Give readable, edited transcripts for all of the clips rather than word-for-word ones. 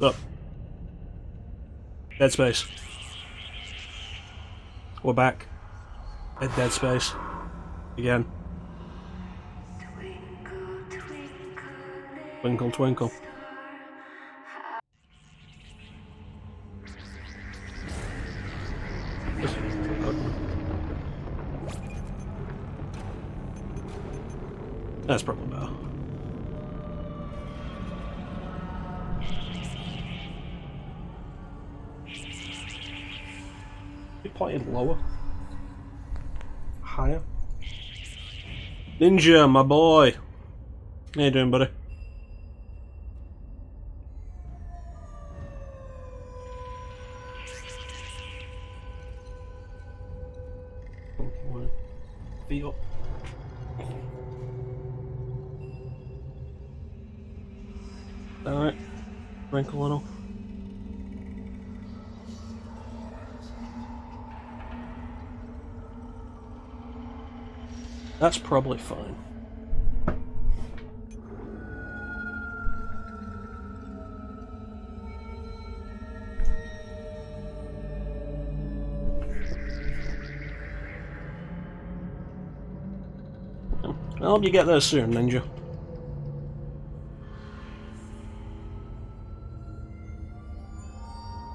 Look. Dead Space. We're back. At Dead Space. Again. Twinkle, twinkle. That's probably better. You playing lower? Higher? Ninja, my boy! How you doing, buddy? Feet up. Alright. Wrinkle a little. That's probably fine. I hope you get there soon, Ninja.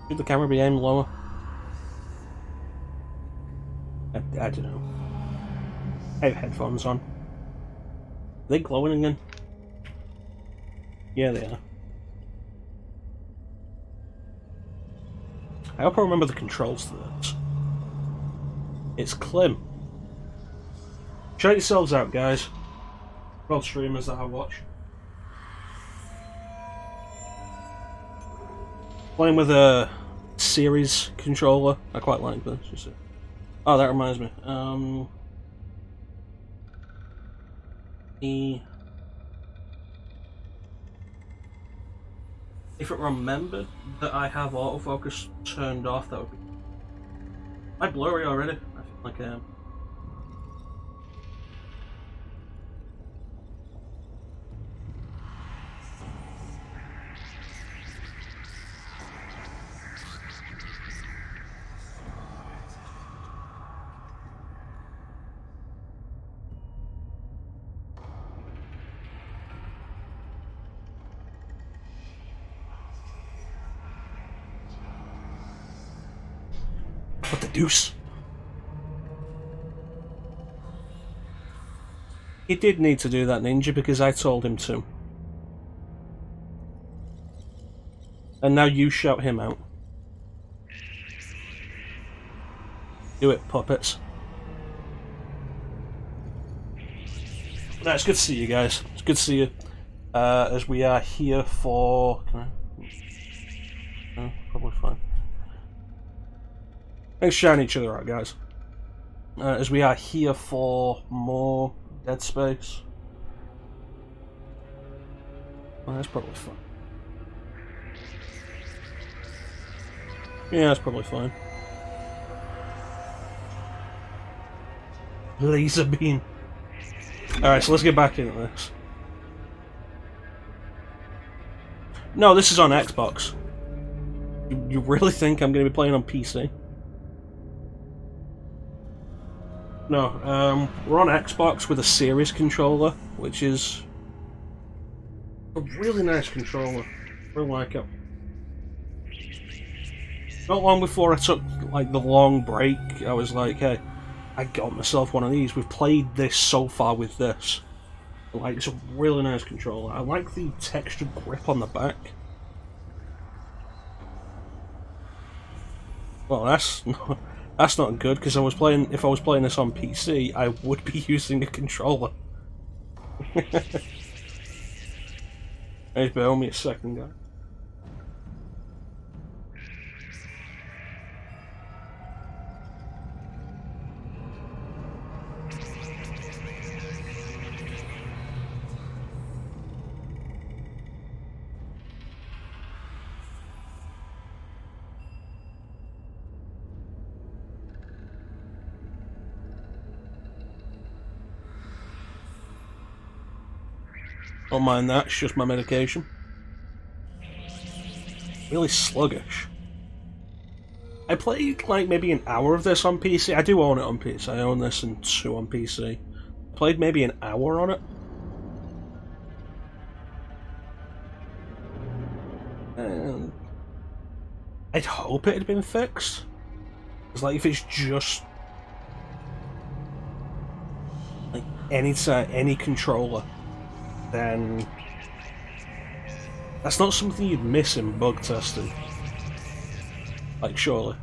Should the camera be aimed lower? I don't know. I have headphones on. Are they glowing again? Yeah, they are. I hope I remember the controls to this. It's Klim. Check yourselves out, guys. World streamers that I watch. Playing with a series controller. I quite like this. You see. Oh, that reminds me. If it remembered that I have autofocus turned off, that would be. Am I blurry already? I feel like I am. What the deuce? He did need to do that, Ninja, because I told him to. And now you shout him out. Do it, puppets. No, it's good to see you guys. It's good to see you. As we are here for... Can I? No, probably fine. Thanks for shouting each other out, guys. As we are here for more Dead Space. Well, that's probably fine. Yeah, that's probably fine. Laser beam. Alright, so let's get back into this. No, this is on Xbox. You really think I'm going to be playing on PC? No, we're on Xbox with a Series controller, which is a really nice controller. I really like it. Not long before I took like the long break, I was like, hey, I got myself one of these. We've played this so far with this. Like, it's a really nice controller. I like the textured grip on the back. Well, that's not good, because if I was playing this on PC, I would be using a controller. Hey, bear me a second, guy. Don't mind that, it's just my medication. really sluggish. I played like maybe an hour of this on PC. I do own it on PC. I own this and 2 on PC. Played maybe an hour on it. And I'd hope it had been fixed. It's like if it's just like any controller, then that's not something you'd miss in bug testing. Like surely.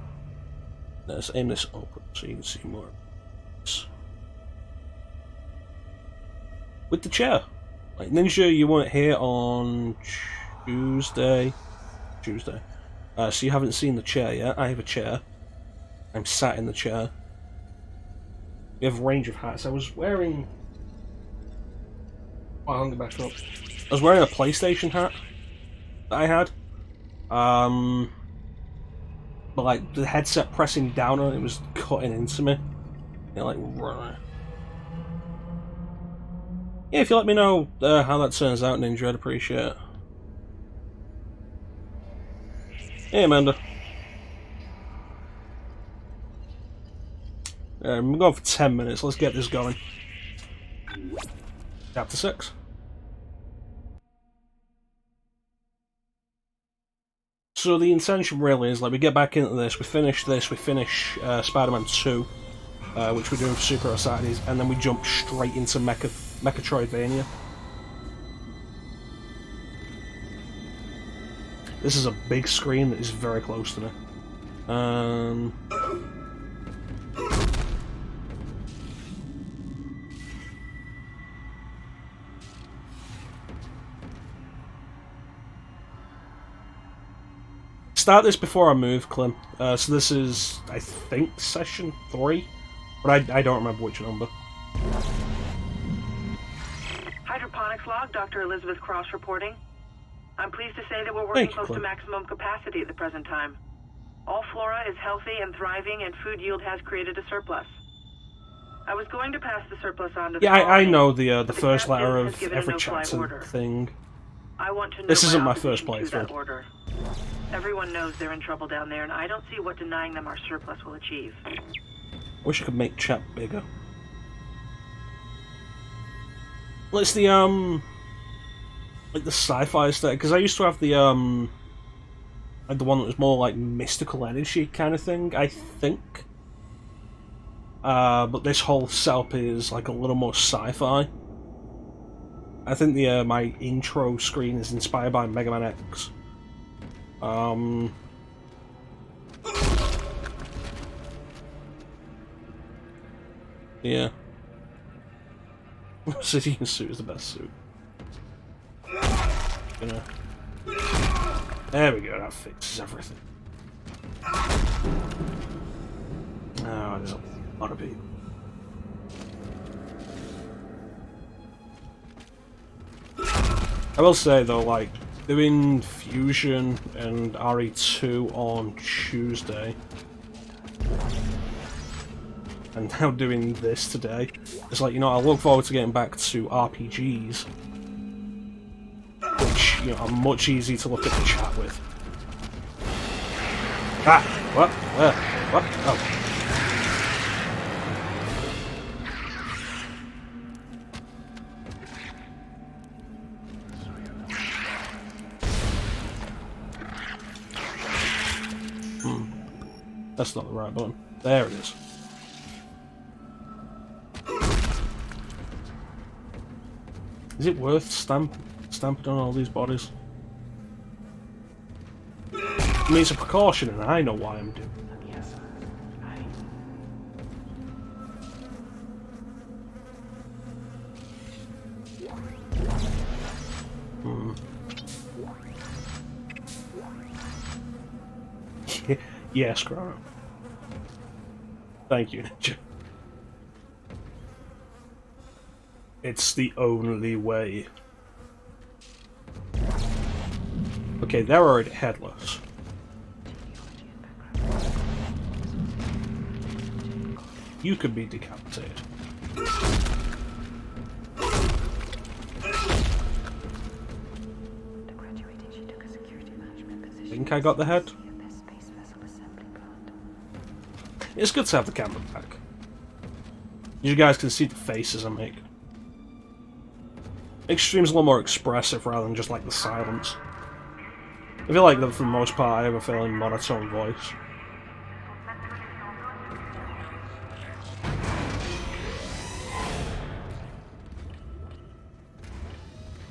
Let's aim this open so you can see more. With the chair. Like Ninja, you weren't here on Tuesday. So you haven't seen the chair yet. I have a chair. I'm sat in the chair. We have a range of hats. I was wearing... Oh, I'll get back up. I was wearing a PlayStation hat that I had. But like the headset pressing down on it was cutting into me. Yeah, like... Yeah, if you let me know how that turns out, Ninja, I'd appreciate it. Hey, Amanda. I'm going for 10 minutes. Let's get this going. Chapter 6. So the intention really is, like, we get back into this, we finish Spider-Man 2, which we're doing for Super Hero Saturdays, and then we jump straight into Mecha-Troidvania. This is a big screen that is very close to me. Start this before I move, Clem. So this is, I think, session 3, but I don't remember which number. Hydroponics log, Dr. Elizabeth Cross reporting. I'm pleased to say that we're working close to maximum capacity at the present time. All flora is healthy and thriving, and food yield has created a surplus. I was going to pass the surplus on to the colony, I know the first letter of every chapter thing. I want to know this isn't my first playthrough. Everyone knows they're in trouble down there, and I don't see what denying them our surplus will achieve. Wish I could make chat bigger. Well, it's the like the sci-fi stuff, because I used to have the like the one that was more like mystical energy kind of thing, I think. But this whole setup is like a little more sci-fi. I think the my intro screen is inspired by Mega Man X. Yeah. Obsidian suit is the best suit. Gonna... There we go, that fixes everything. Oh, there's a lot of people. I will say though, like, doing Fusion and RE2 on Tuesday, and now doing this today, it's like, you know, I look forward to getting back to RPGs, which, you know, are much easier to look at the chat with. Ah! What? Where? What? Oh. That's not the right button. There it is. Is it worth stamping on all these bodies? I mean, it's a precaution, and I know why I'm doing it. Yes, Chrono. Thank you, Ninja. It's the only way. Okay, they're already headless. You could be decapitated. The graduating, she took a security management position. think I got the head. It's good to have the camera back. You guys can see the faces I make. Extreme's a little more expressive rather than just like the silence. I feel like that for the most part I have a fairly monotone voice.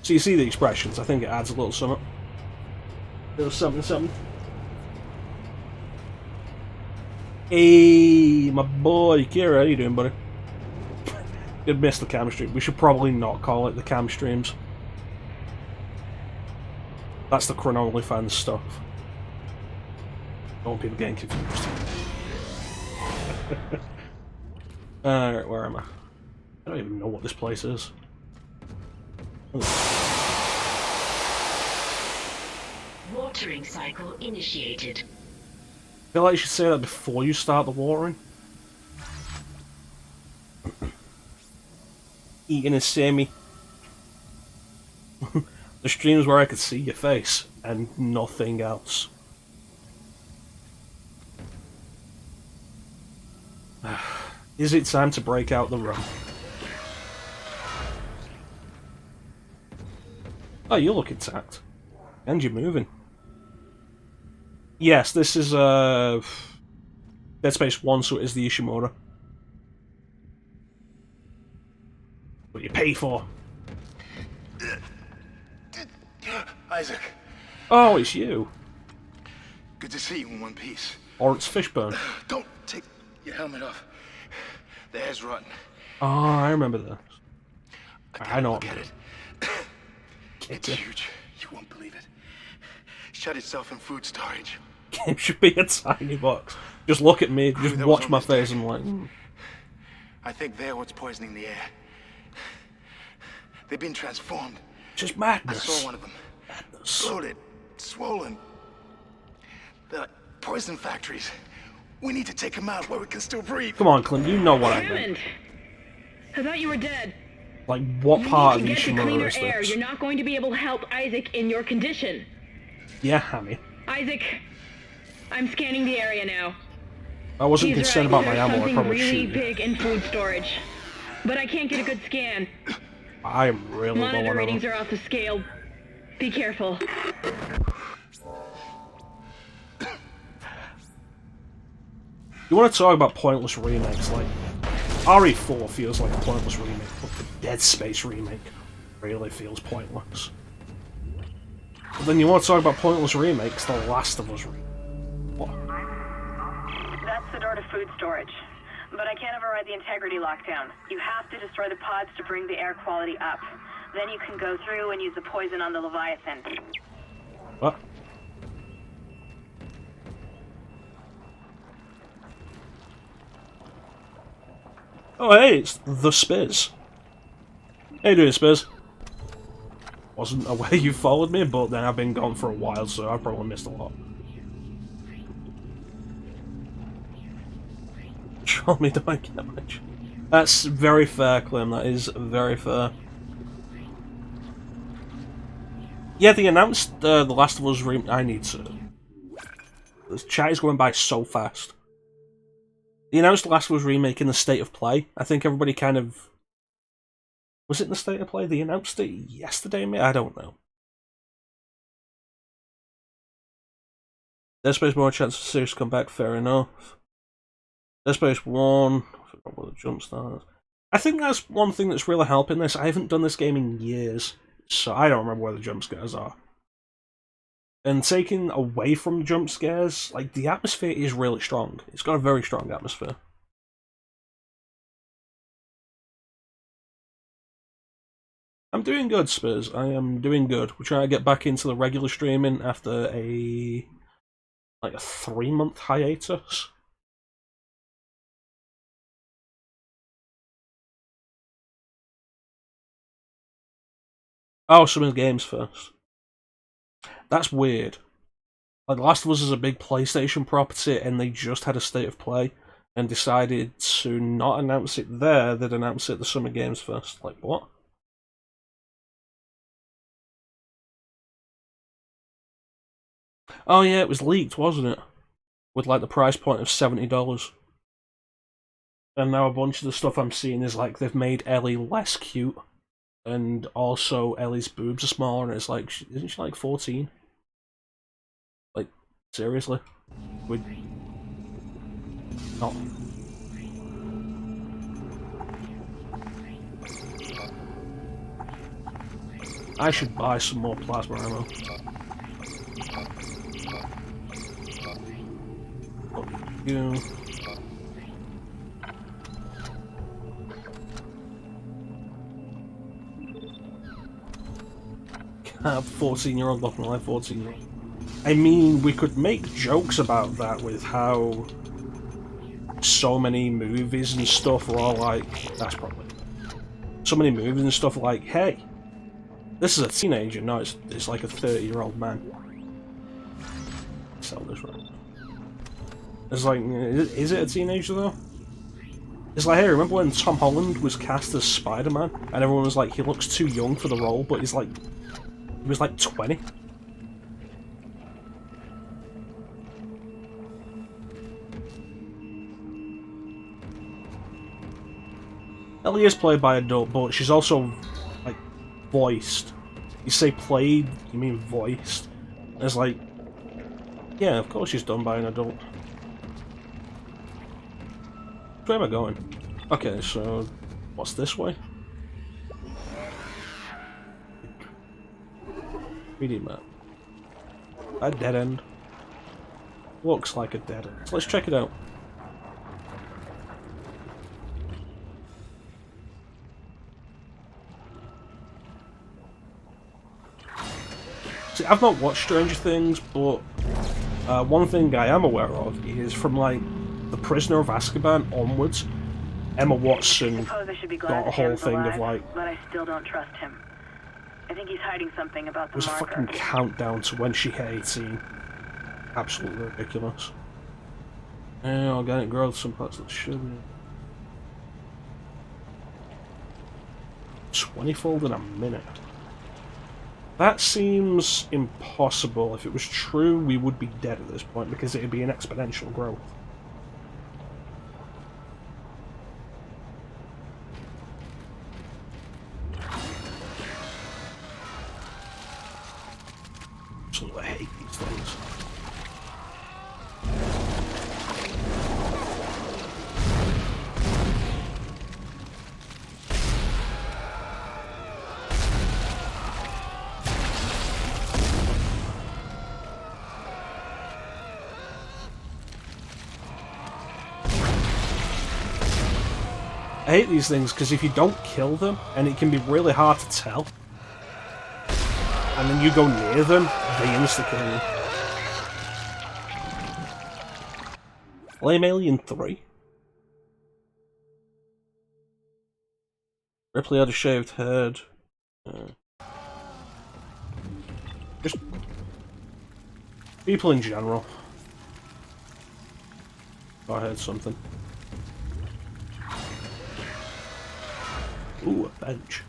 So you see the expressions, I think it adds a little something. A little something. Hey, my boy, Kira, how you doing, buddy? Did miss the cam stream. We should probably not call it the cam streams. That's the Chrono OnlyFans stuff. Don't want people getting confused. Alright, where am I? I don't even know what this place is. Watering cycle initiated. I feel like you should say that before you start the watering. Eating a semi. The streams where I could see your face and nothing else. Is it time to break out the rum? Oh, you look intact. And you're moving. Yes, this is Dead Space 1, so it is the Ishimura. What you pay for? Isaac. Oh, it's you. Good to see you in one piece. Or it's Fishburne. Don't take your helmet off. The hair's rotten. Oh, I remember that. I know. Look at it. It's huge. You won't believe it. Shut itself in food storage. It should be a tiny box. Just look at me, just watch my face and like... I think they're what's poisoning the air. They've been transformed. Just I madness. saw one of them. Madness. Bloated. Swollen. They're like poison factories. We need to take them out where we can still breathe. Come on, Clint, you know what I meant. Hammond! I thought you were dead. Like, what part of You the need to get to Ishimura cleaner is air. this? You're not going to be able to help Isaac in your condition. Yeah, Hammy. Isaac, I'm scanning the area now. I wasn't He's concerned right, about my there's ammo, I'd something probably really shoot you. big in food storage. But I can't get a good scan. I am really low Monitor on readings ammo. are off the scale. Be careful. You want to talk about pointless remakes, like... RE4 feels like a pointless remake, but the Dead Space remake really feels pointless. But then you want to talk about pointless remakes, The Last of Us remake. What? That's the door to food storage. But I can't override the integrity lockdown. You have to destroy the pods to bring the air quality up. Then you can go through and use the poison on the Leviathan. What? Oh hey, it's the Spiz. How you doing, Spiz? Wasn't aware you followed me, but then I've been gone for a while, so I've probably missed a lot. Show me the mic damage. That's very fair, Clem, that is very fair. Yeah, they announced The Last of Us I need to... The chat is going by so fast. They announced The Last of Us remake in the State of Play. I think everybody kind of... Was it in the State of Play? They announced it yesterday, maybe? I don't know. Dead Space more chance for series to come back, fair enough. Dead Space 1... I forgot what the jump start is. I think that's one thing that's really helping this. I haven't done this game in years, so I don't remember where the jump scares are. And taking away from jump scares, like, the atmosphere is really strong. It's got a very strong atmosphere. I'm doing good, Spurs. I am doing good. We're trying to get back into the regular streaming after a 3-month hiatus. Oh, Summer Games first. That's weird. Like, The Last of Us is a big PlayStation property, and they just had a State of Play, and decided to not announce it there, they'd announce it at the Summer Games first. Like, what? Oh yeah, it was leaked, wasn't it? With like the price point of $70. And now a bunch of the stuff I'm seeing is like they've made Ellie less cute. And also Ellie's boobs are smaller and it's like, isn't she like 14? Like, seriously? Would not. I should buy some more plasma ammo. You. Can't have 14-year-old looking like 14-year-old. I mean, we could make jokes about that with how so many movies and stuff are all like, that's probably. So many movies and stuff are like, hey, this is a teenager. No, it's like a 30-year-old man. Sell this right. It's like, is it a teenager though? It's like, hey, remember when Tom Holland was cast as Spider-Man? And everyone was like, he looks too young for the role, but he was like 20. Ellie is played by an adult, but she's also, like, voiced. You say played, you mean voiced. And it's like, yeah, of course she's done by an adult. Where am I going? Okay, so what's this way? 3D map. A dead end. Looks like a dead end. So let's check it out. See, I've not watched Stranger Things, but one thing I am aware of is from like The Prisoner of Azkaban onwards, Emma Watson got a whole thing of like. But I still don't trust him. I think he's hiding something about the There's a marker. fucking countdown to when she hit 18. Absolutely ridiculous. Yeah, organic growth, some parts of the sugar. 20-fold in a minute. That seems impossible. If it was true, we would be dead at this point because it would be an exponential growth. Absolutely hate these things. I hate these things because if you don't kill them, and it can be really hard to tell, and then you go near them, they insta-kill you. Lame Alien 3. Ripley had a shaved head. Just people in general. Oh, I heard something. Ooh, a bench.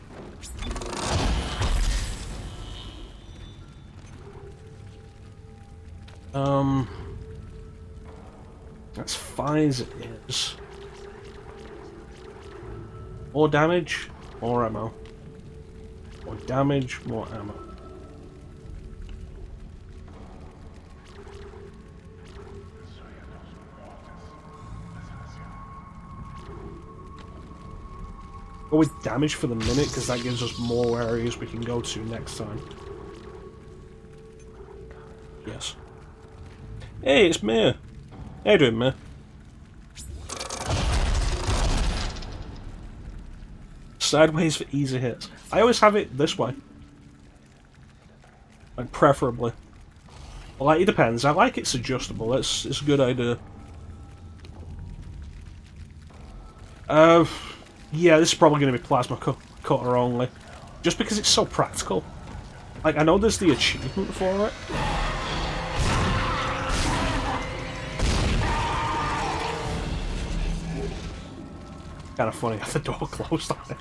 That's fine as it is. More damage, more ammo. More damage, more ammo. Go with damage for the minute, because that gives us more areas we can go to next time. Yes. Hey, it's me. How you doing, me? Sideways for easy hits. I always have it this way. Like, preferably. Well, like, it depends. I like it's adjustable. It's a good idea. Yeah, this is probably going to be plasma cutter only. Just because it's so practical. Like, I know there's the achievement for it. Kind of funny how the door closed on it.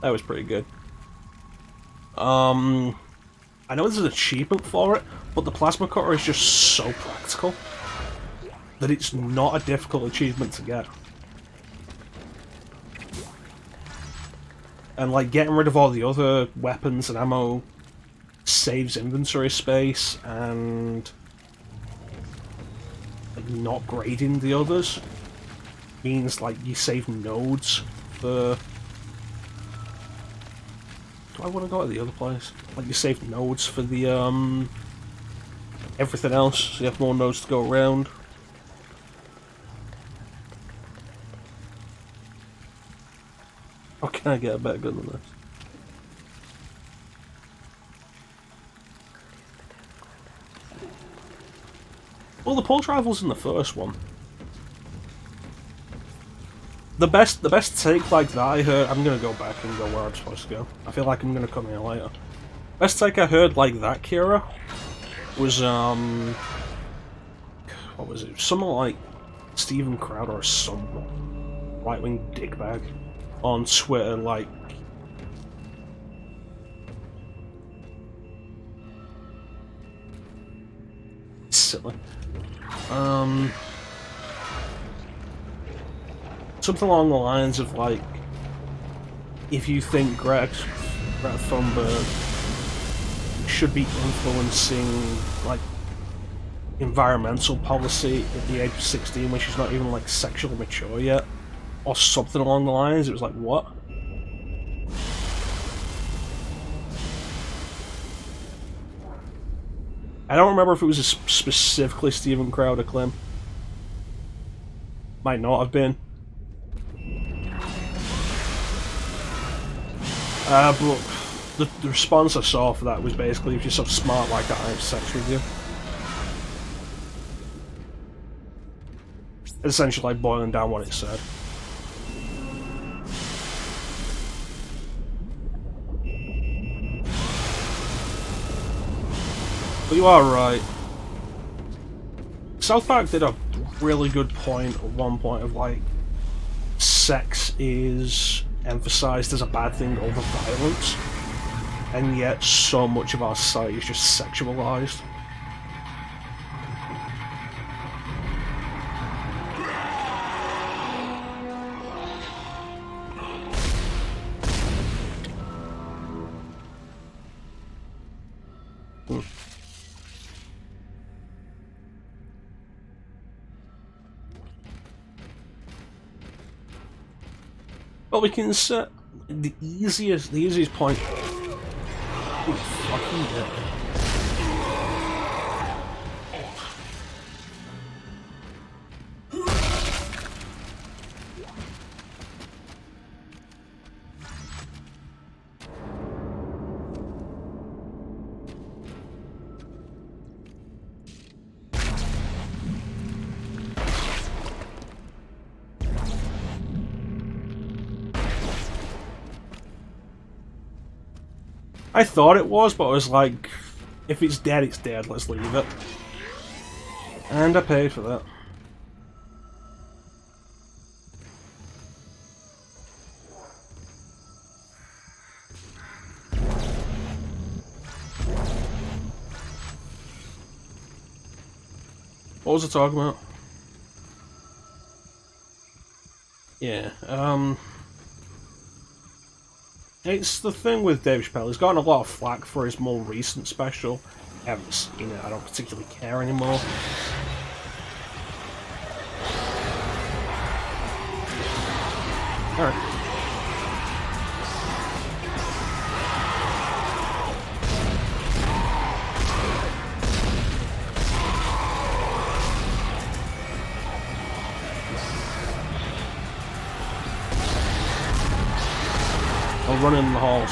That was pretty good. I I know there's an achievement for it, but the plasma cutter is just so practical that it's not a difficult achievement to get. And like getting rid of all the other weapons and ammo saves inventory space, and like, not grading the others means like you save nodes for... Do I want to go to the other place? Like you save nodes for the everything else, so you have more nodes to go around. How can I get a better gun than this? Well, the pulse rifle's in the first one. The best take like that I heard... I'm gonna go back and go where I'm supposed to go. I feel like I'm gonna come here later. Best take I heard like that, Kira, was what was it? Something like Steven Crowder or some right-wing dickbag on Twitter, like... Silly. Something along the lines of like, if you think Greta Thunberg should be influencing like environmental policy at the age of 16 when she's not even like sexually mature yet, or something along the lines, it was like, what? I don't remember if it was a specifically Steven Crowder claim. Might not have been. But the response I saw for that was basically, if you're so smart like that, I have sex with you. Essentially like boiling down what it said. But you are right. South Park did a really good point at one point of like, sex is emphasized as a bad thing over violence, and yet so much of our society is just sexualized. Well, we can set the easiest point. Oh, fucking hell. I thought it was, but I was like, if it's dead, it's dead, let's leave it. And I paid for that. What was I talking about? Yeah, it's the thing with Dave Chappelle. He's gotten a lot of flack for his more recent special. I haven't seen it. I don't particularly care anymore. Alright. I'll run in the halls.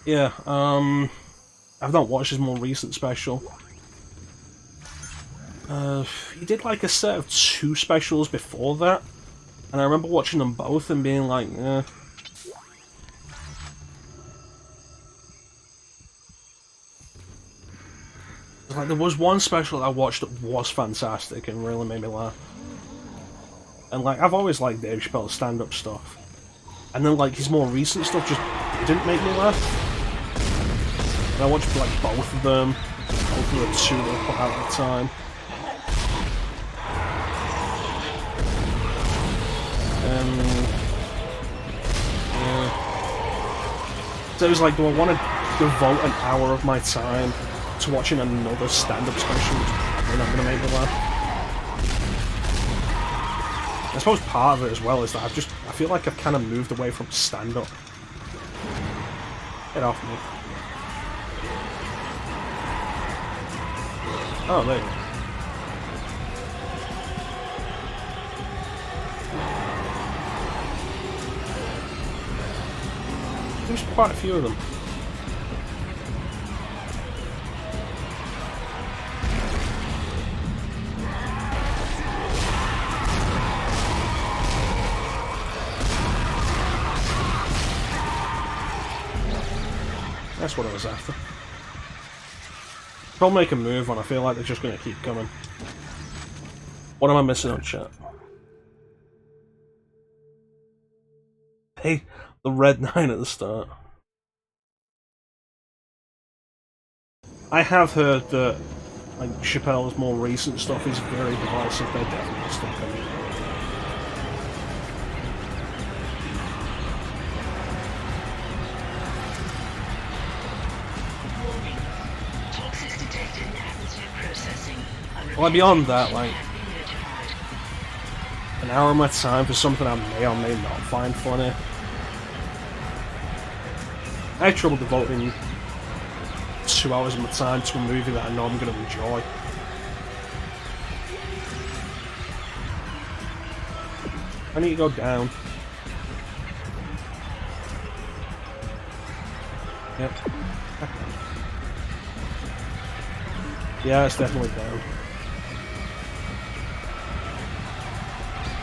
Yeah, I've not watched his more recent special. He did like a set of 2 specials before that, and I remember watching them both and being like, eh. Like, there was one special that I watched that was fantastic and really made me laugh. And like, I've always liked Dave Chappelle's stand-up stuff. And then like, his more recent stuff just didn't make me laugh. And I watched like both of them, both of the 2 that were put out at the time. So it was like, do I want to devote an hour of my time to watching another stand-up special which is probably not going to make me laugh? I suppose part of it as well is that I feel like I've kind of moved away from stand-up. Get off me. Oh, there you go. There's quite a few of them. That's what I was after. I'll make a move when I feel like they're just going to keep coming. What am I missing on chat? Hey, the red 9 at the start. I have heard that like Chappelle's more recent stuff is very divisive. They're definitely still coming. Well, beyond that, like, an hour of my time for something I may or may not find funny. I have trouble devoting 2 hours of my time to a movie that I know I'm going to enjoy. I need to go down. Yep. Yeah, it's definitely down.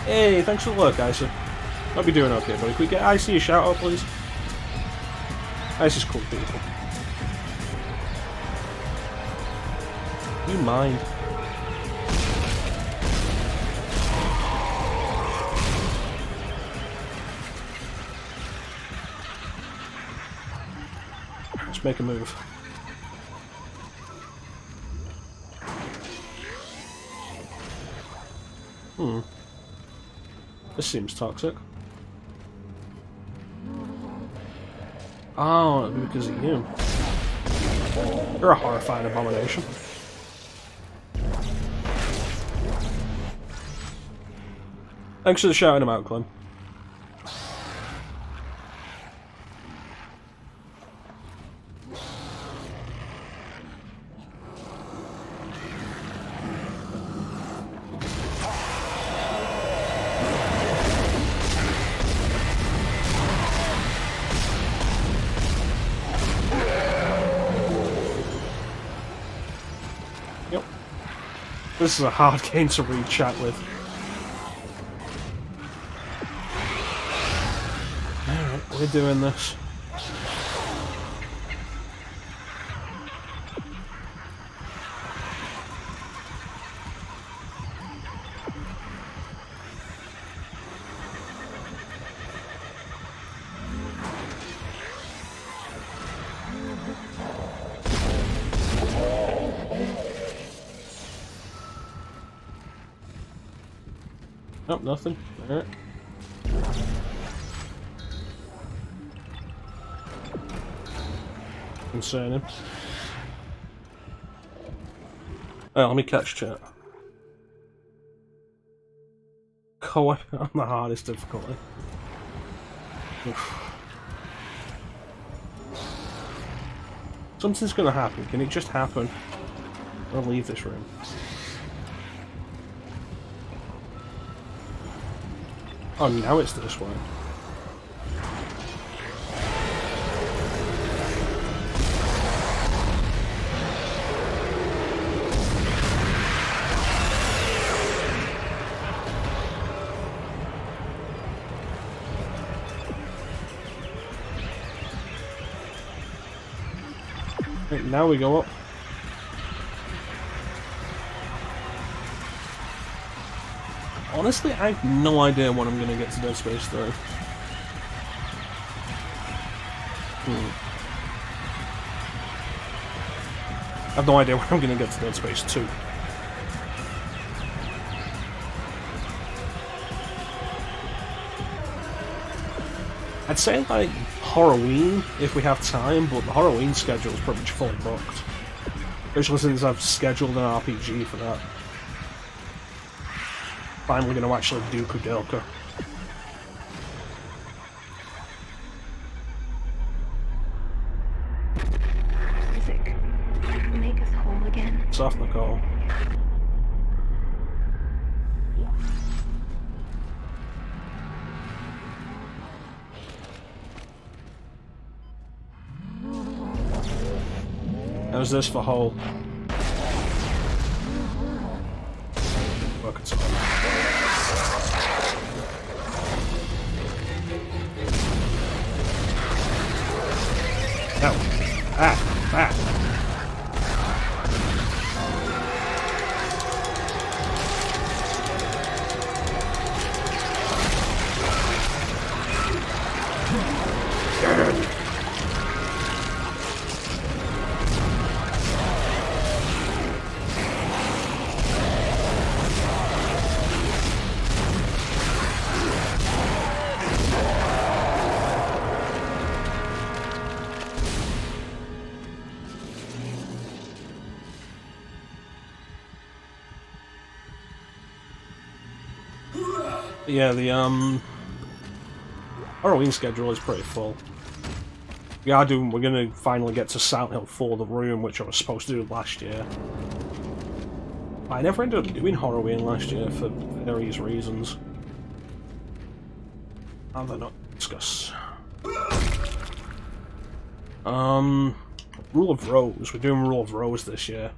Hey, thanks for the look, Isa. Hope you're doing okay, buddy. Could we get Icy a shout out, please? Icy's cool people. You mind? Let's make a move. This seems toxic. Oh, it'd be because of you. You're a horrifying abomination. Thanks for shouting him out, Clem. This is a hard game to read chat with. Alright, we're doing this. Nope, nothing. Alright. Concerning. Oh, let me catch chat. Co-op on the hardest difficulty. Oof. Something's gonna happen. Can it just happen? I'll leave this room. Oh, now it's this way. Right, now we go up. Honestly, I have no idea when I'm going to get to Dead Space 3. I have no idea when I'm going to get to Dead Space 2. I'd say like Halloween if we have time, but the Halloween schedule is pretty much fully booked. Especially since I've scheduled an RPG for that. Finally going to actually do Kudelka. Music. Make us whole again. Soft Nicole. How's this for whole? Working some. No. Ah. Yeah, the Halloween schedule is pretty full. We're gonna finally get to Silent Hill 4 The Room, which I was supposed to do last year. I never ended up doing Halloween last year for various reasons. I'll not discuss. Rule of Rose. We're doing Rule of Rose this year.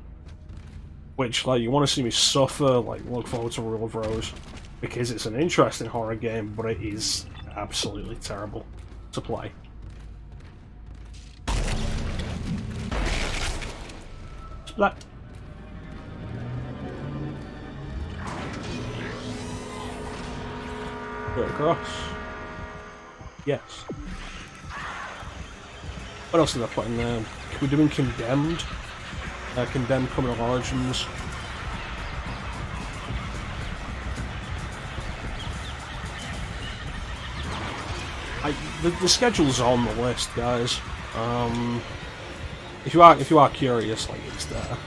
Which, like, you want to see me suffer, like, look forward to Rule of Rose. Because it's an interesting horror game, but it is absolutely terrible to play. Splat. Go across. Yes. What else did I put in there? We're doing Condemned. Condemned Criminal Origins. The schedule's on the list, guys. If you are curious, like, it's there.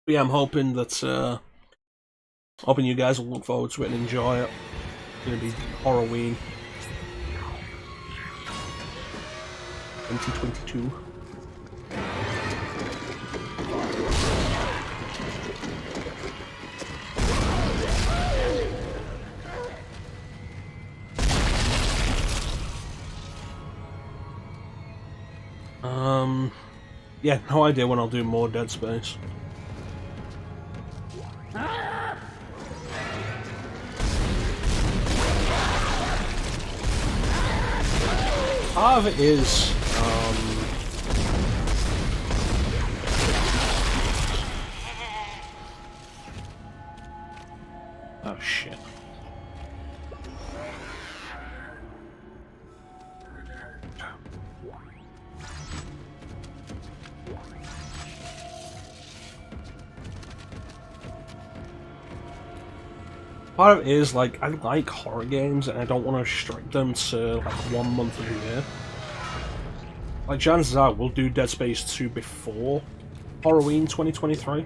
But yeah, I'm hoping that hoping you guys will look forward to it and enjoy it. It's gonna be Halloween 2022. Yeah, no idea when I'll do more Dead Space. Part of it is, oh shit. Part of it is, like, I like horror games and I don't want to restrict them to, like, 1 month of the year. Like, chances are we'll do Dead Space 2 before Halloween 2023.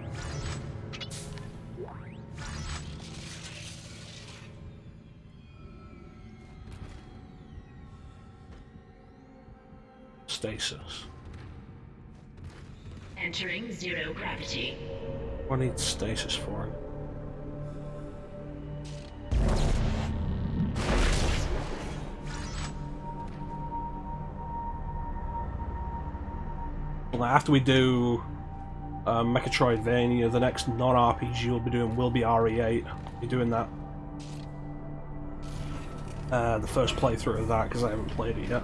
Stasis. Entering zero gravity. What needs stasis for? Like, after we do Mecha-Troidvania, the next non-RPG you'll be doing will be RE8. You're doing that. The first playthrough of that, because I haven't played it yet.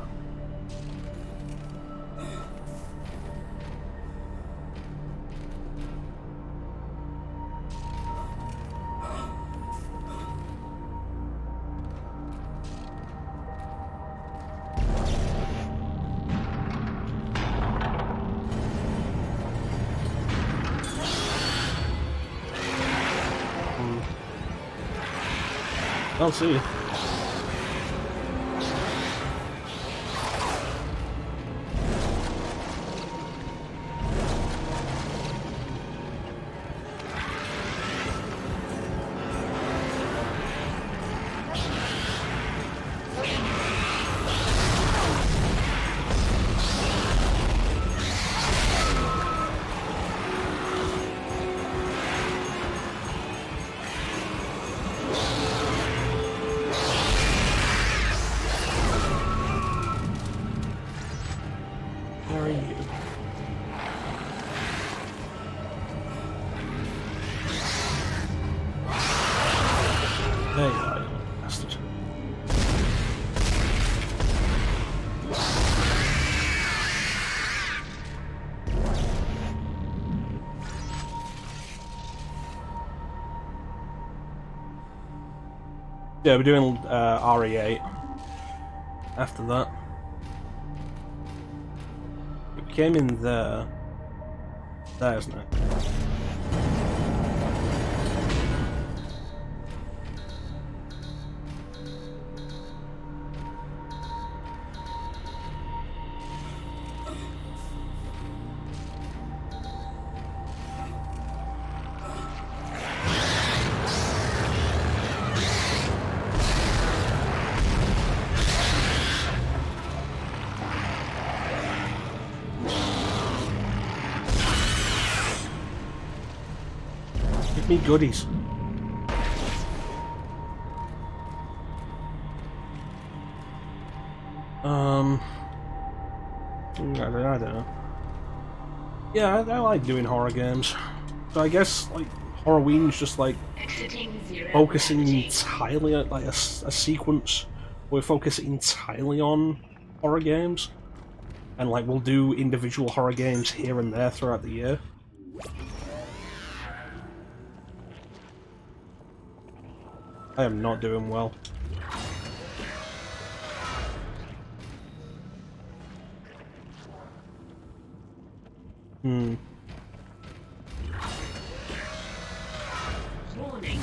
I'll see. There you are, you bastard. Yeah, we're doing RE8 after that. It came in there, isn't it? Give me goodies. I don't know. Yeah, I like doing horror games. So I guess, like, Horrorween's just, like, focusing entirely on, like, a sequence where we focus entirely on horror games. And, like, we'll do individual horror games here and there throughout the year. I am not doing well. Warning.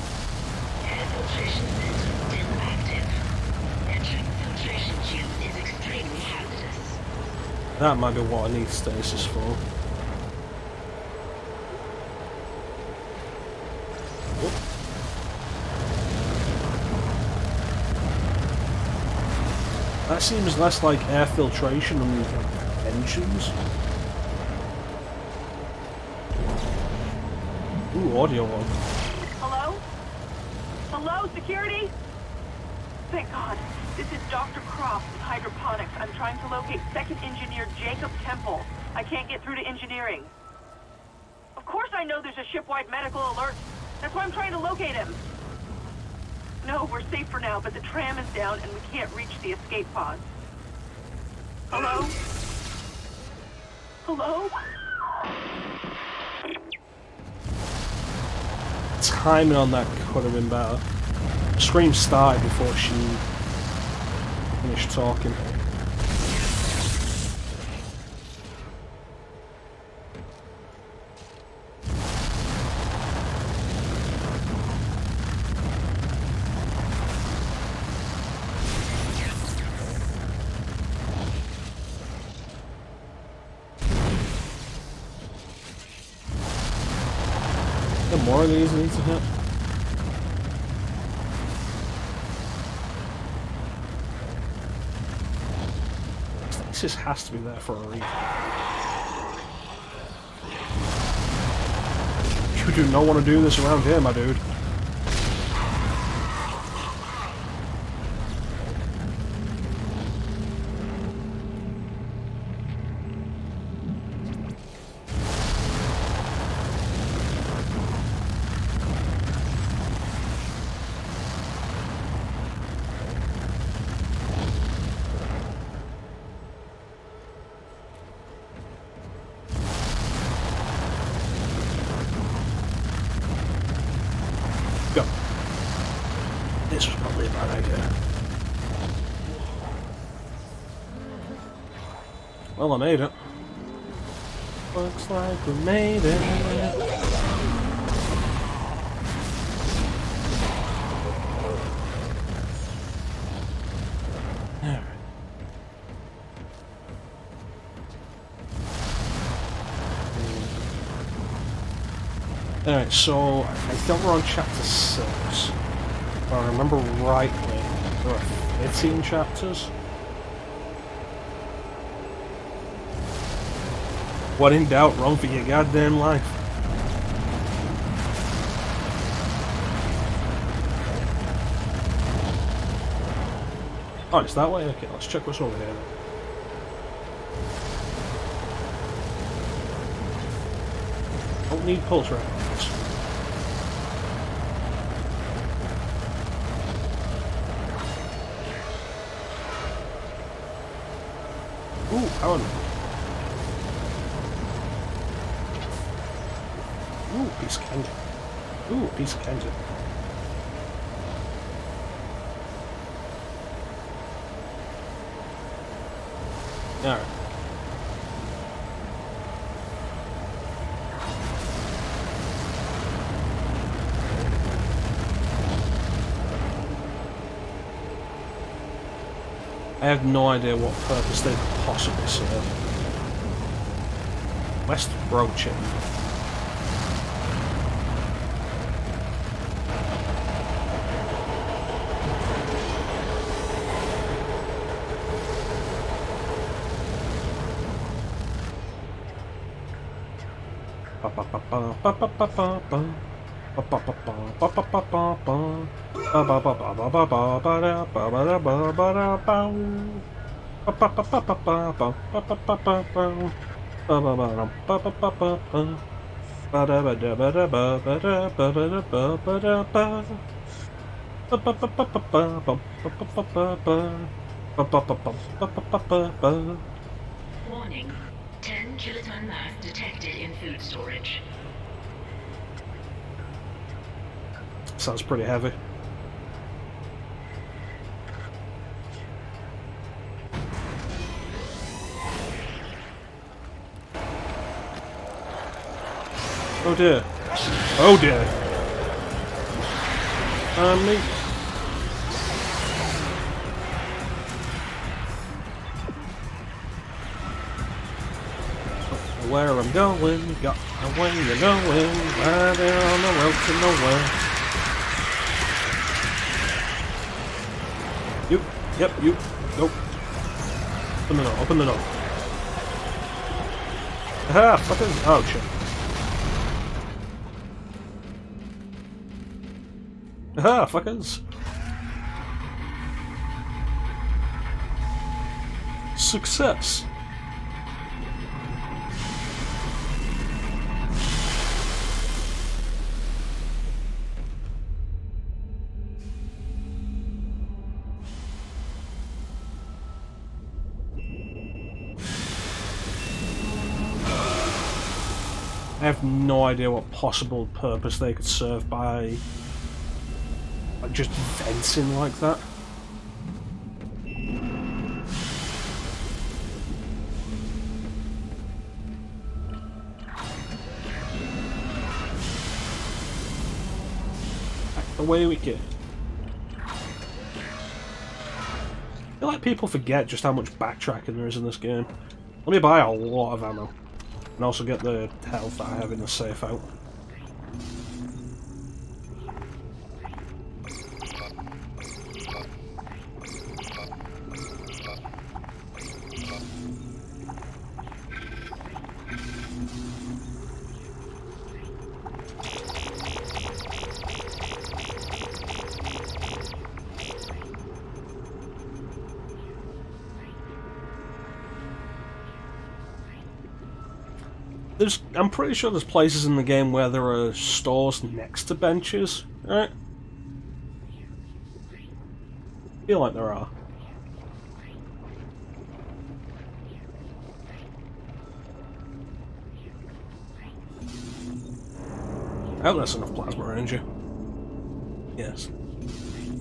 Air filtration system still active. Entering filtration tube is extremely hazardous. That might be what I need stasis for. That seems less like air filtration and engines. Ooh, audio log. Hello? Hello, security? Thank God. This is Dr. Croft with Hydroponics. I'm trying to locate Second Engineer Jacob Temple. I can't get through to engineering. Of course I know there's a ship-wide medical alert. That's why I'm trying to locate him. No, we're safe for now, but the tram is down and we can't reach the escape pods. Hello? Hello? Timing on that could have been better. Scream started before she finished talking. More of these need to hit. This has to be there for a reason. You do not want to do this around here, my dude. This was probably a bad idea. Well, I made it. Looks like we made it. Alright. Alright, so I think we're on chapter 6. If I remember rightly, there are 15 chapters. When in doubt, run for your goddamn life. Oh, it's that way? Okay, let's check what's over here then. Don't need pulse records. Ooh, power. Ooh, piece of candy. Ooh, piece of candy. Alright. I have no idea what purpose they could possibly serve. West Brochin. Warning. 10 kiloton mass detected in food storage. Sounds pretty heavy. Oh dear. Oh dear. Me. Where I'm going, got where you're going, right there on the road to nowhere. You, go. Open the door, open the door. Aha, fuckers. Oh shit. Aha, fuckers. Success. I have no idea what possible purpose they could serve by just venting like that. Back away we get. I feel like people forget just how much backtracking there is in this game. Let me buy a lot of ammo. And also get the health that I have in the safe out. I'm pretty sure there's places in the game where there are stores next to benches, right? I feel like there are. I hope that's enough plasma energy. Yes.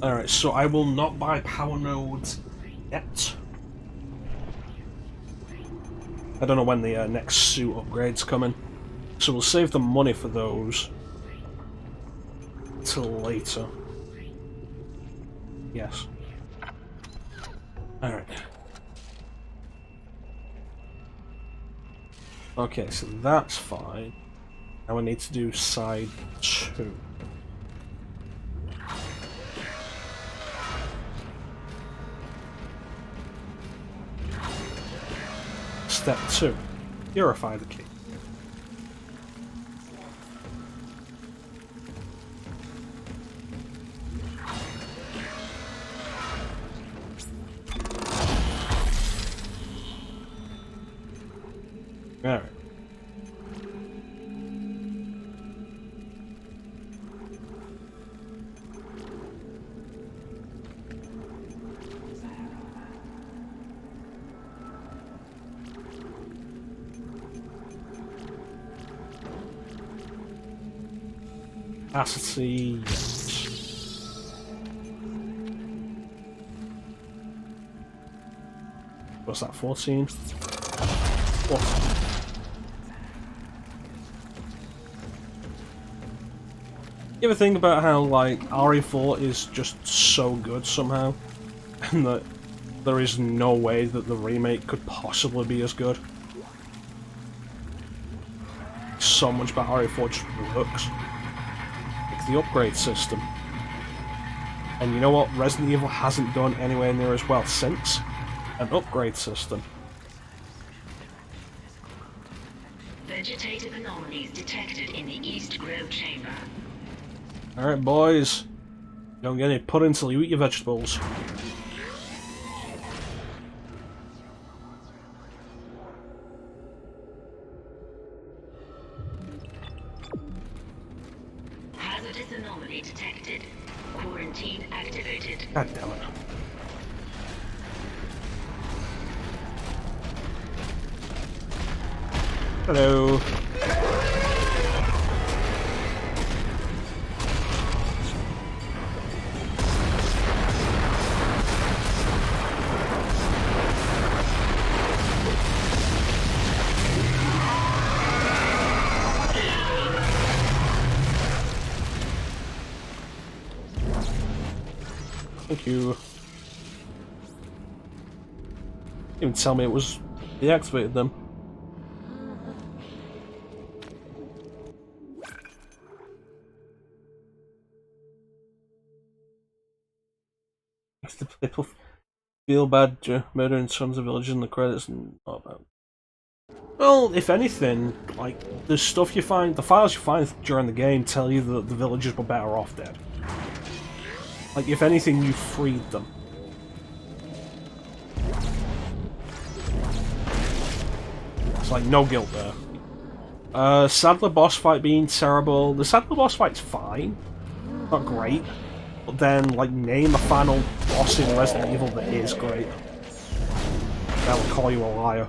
Alright, so I will not buy power nodes yet. I don't know when the next suit upgrade's coming. So we'll save the money for those till later. Yes. Alright. Okay, so that's fine. Now we need to do side 2. Step 2. Purify the key. Alright. Capacity. What's that, 14? 14. You ever think about how, like, RE4 is just so good somehow? And that there is no way that the remake could possibly be as good? So much about RE4 just works. Like the upgrade system. And you know what Resident Evil hasn't done anywhere near as well since? An upgrade system. Vegetative anomalies detected in the East Grove chamber. Alright, boys. Don't get any pudding until you eat your vegetables. Hazardous anomaly detected. Quarantine activated. God damn it. Hello. Thank you. Didn't even tell me it was deactivated them. If the people feel bad murdering sons of villagers in the credits and all about. Well, if anything, like the stuff you find, the files you find during the game tell you that the villagers were better off dead. Like, if anything, you freed them. It's like, no guilt there. Sadler boss fight being terrible. The Sadler boss fight's fine. Not great. But then, like, name a final boss in Resident Evil that is great. That'll call you a liar.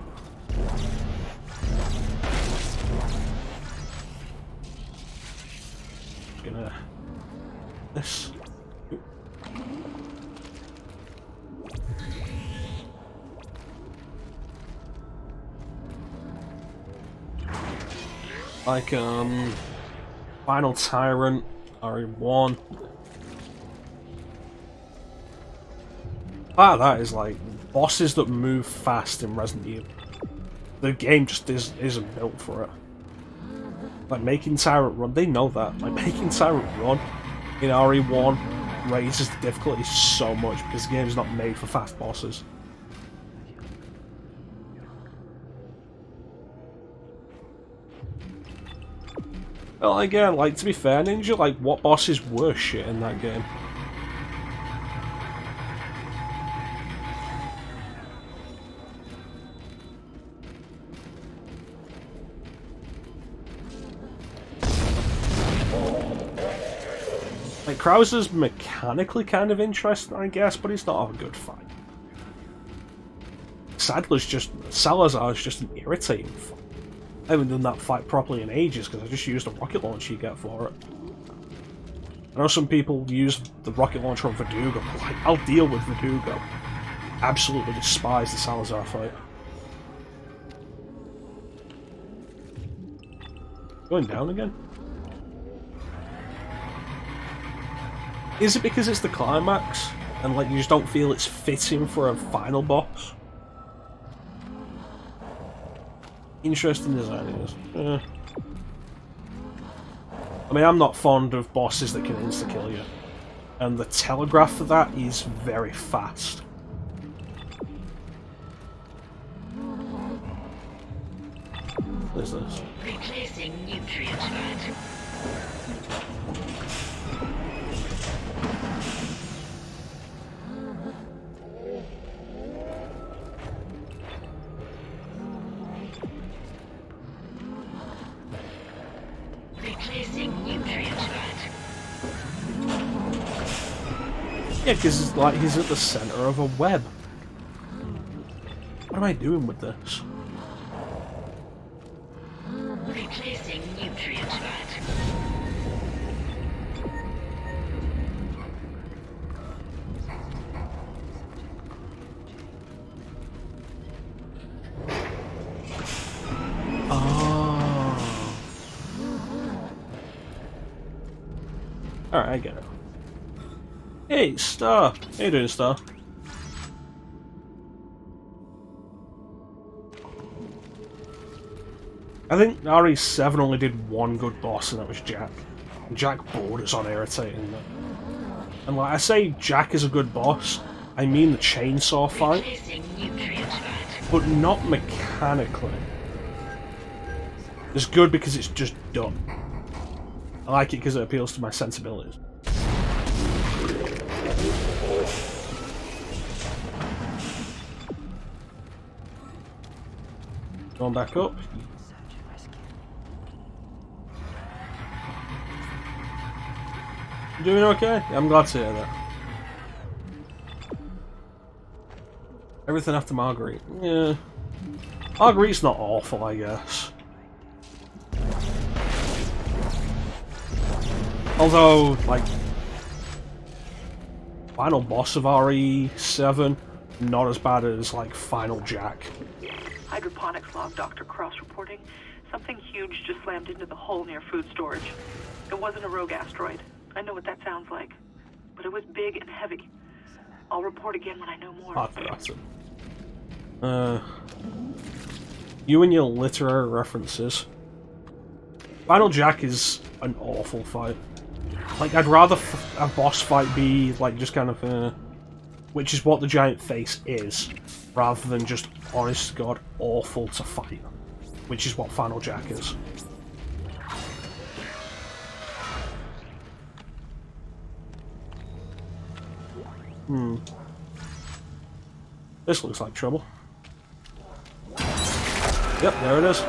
Just gonna... This... Like, Final Tyrant, RE1. Part of that is, like, bosses that move fast in Resident Evil. The game just isn't built for it. Like, making Tyrant run, they know that. Like, making Tyrant run in RE1 raises the difficulty so much because the game is not made for fast bosses. Well, again, like, to be fair, Ninja, like, what bosses were shit in that game? Like, Krauser's mechanically kind of interesting, I guess, but he's not a good fight. Salazar's just an irritating fight. I haven't done that fight properly in ages because I just used a rocket launcher you get for it. I know some people use the rocket launcher on Verdugo, but like, I'll deal with Verdugo. Absolutely despise the Salazar fight. Going down again? Is it because it's the climax? And like you just don't feel it's fitting for a final boss? Interesting design it is. I mean, I'm not fond of bosses that can insta-kill you. And the telegraph for that is very fast. What is this? Replacing nutrient vat. Replacing nutrient vat. Yeah, because like he's at the center of a web. What am I doing with this? Replacing nutrient vat. Oh. Alright, I get it. Hey, Star! How you doing, Star? I think RE7 only did one good boss, and that was Jack. Jack borders on irritating. And like I say, Jack is a good boss. I mean the chainsaw fight, but not mechanically. It's good because it's just dumb. I like it because it appeals to my sensibilities. Going back up. You doing okay? I'm glad to hear that. Everything after Marguerite. Yeah. Marguerite's not awful, I guess. Although, like, final boss of RE7, not as bad as, like, Final Jack. Hydroponics log, Dr. Cross reporting. Something huge just slammed into the hull near food storage. It wasn't a rogue asteroid. I know what that sounds like. But it was big and heavy. I'll report again when I know more. Oh, that's it. You and your literary references. Final Jack is an awful fight. Like, I'd rather a boss fight be, like, just kind of, which is what the giant face is, rather than just, honest to God, awful to fight. Which is what Final Jack is. This looks like trouble. Yep, there it is.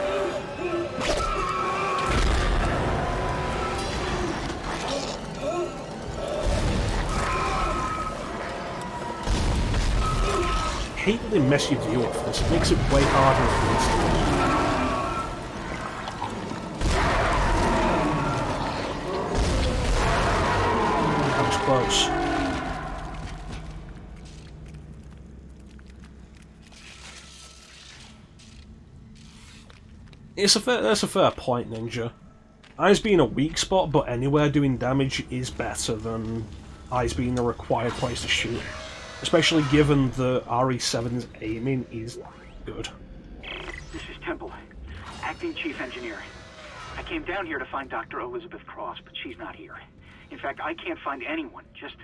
I hate that they mess your view off this. It makes it way harder for this. That was close. That's a fair point, Ninja. Eyes being a weak spot, but anywhere doing damage is better than eyes being the required place to shoot. Especially given the RE7's aiming is good. This is Temple, acting chief engineer. I came down here to find Dr. Elizabeth Cross, but she's not here. In fact, I can't find anyone, just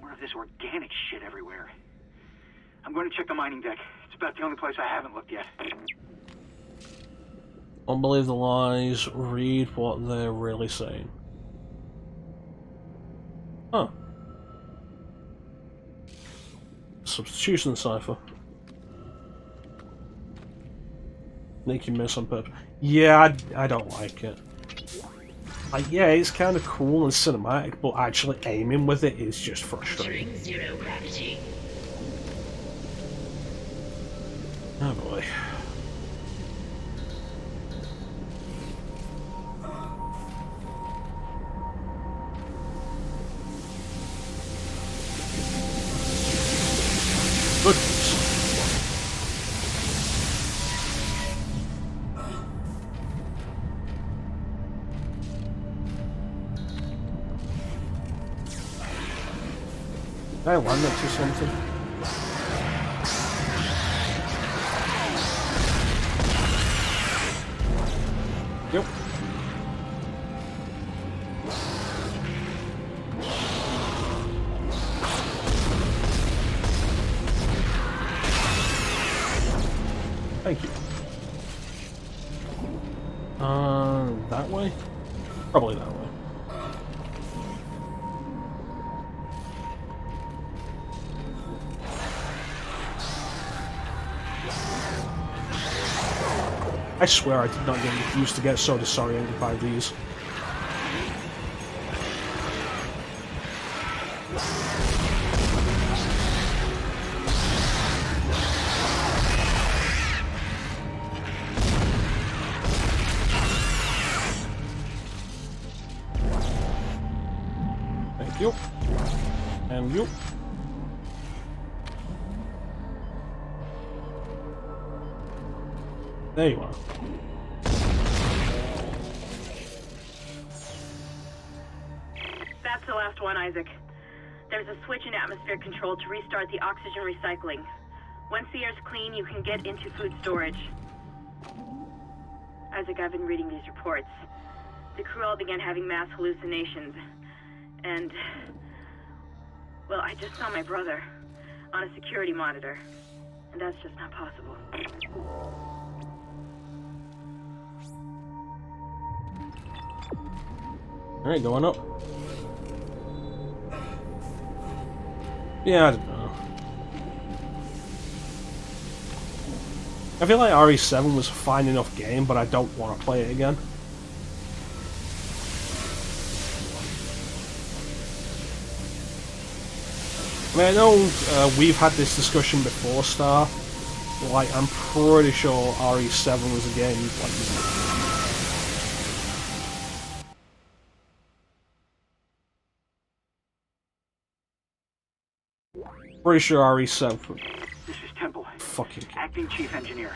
more of this organic shit everywhere. I'm going to check the mining deck. It's about the only place I haven't looked yet. Don't believe the lies, read what they're really saying. Huh. Substitution cipher. Make you miss on purpose. Yeah, I don't like it. Like, yeah, it's kind of cool and cinematic, but actually aiming with it is just frustrating. Zero gravity. Oh boy. goodness. Did I land next to something? Yep. Thank you. That way? Probably that way. I swear I did not get used to get so disoriented by these. Thank you. And you. There you are. That's the last one, Isaac. There's a switch in atmosphere control to restart the oxygen recycling. Once the air's clean, you can get into food storage. Isaac, I've been reading these reports. The crew all began having mass hallucinations. And... well, I just saw my brother on a security monitor. And that's just not possible. Alright, going up. Yeah, I don't know. I feel like RE7 was a fine enough game, but I don't want to play it again. I mean, I know we've had this discussion before, Star. Like, I'm pretty sure RE7 was a game like... Pretty sure RE7. This is Temple. Fucking Acting Chief Engineer.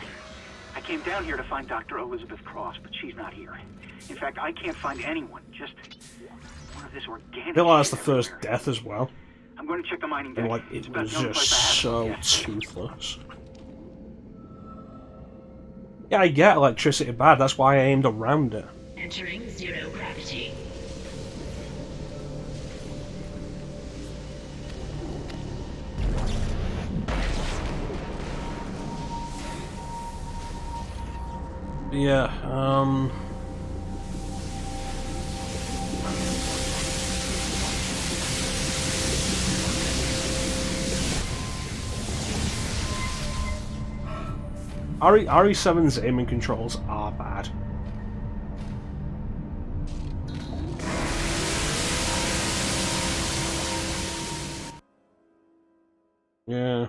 I came down here to find Dr. Elizabeth Cross, but she's not here. In fact, I can't find anyone. Just more of this organic. I feel like that's the shit first everywhere. death as well. I'm going to check the mining deck. And like, It's it about was the only just place I haven't so looked yet. toothless. Yeah, I get electricity bad, that's why I aimed around it. Entering zero gravity. Yeah, RE7's aiming controls are bad. Yeah.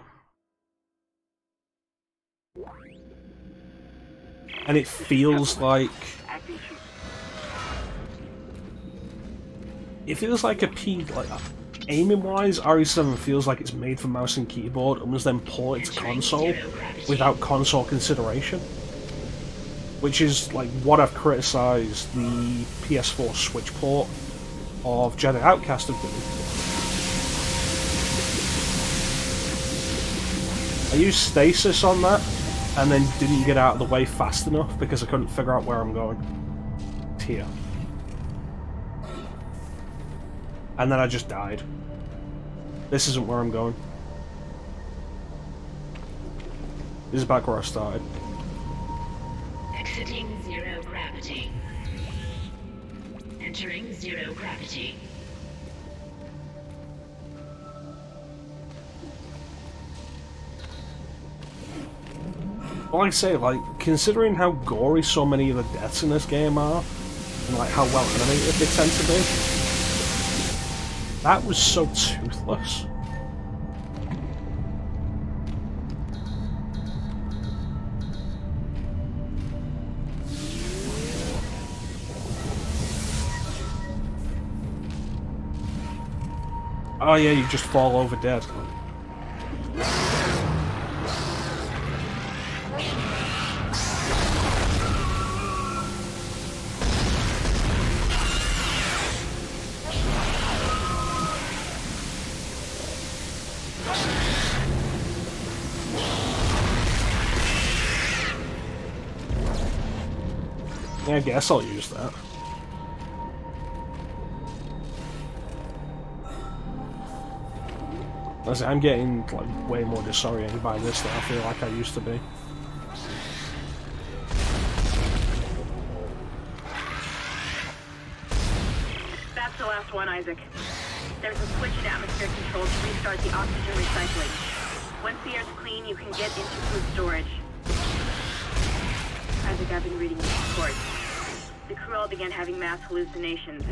And it feels like... Acting Chief. It feels like a aiming-wise, RE7 feels like it's made for mouse and keyboard and was then ported to console without console consideration. Which is like what I've criticised the PS4 Switch port of Jedi Outcast of doing. I used stasis on that and then didn't get out of the way fast enough because I couldn't figure out where I'm going. It's here. And then I just died. This isn't where I'm going. This is back where I started. Exiting zero gravity. Entering zero gravity. Like I say, like, considering how gory so many of the deaths in this game are, and like how well animated they tend to be, that was so toothless. Oh yeah, you just fall over dead. I guess I'll use that. I'm getting like way more disoriented by this than I feel like I used to be. That's the last one, Isaac. There's a switch in atmosphere control to restart the oxygen recycling. Once the air's clean, you can get into food storage. Isaac, I've been reading your reports. The crew all began having mass hallucinations.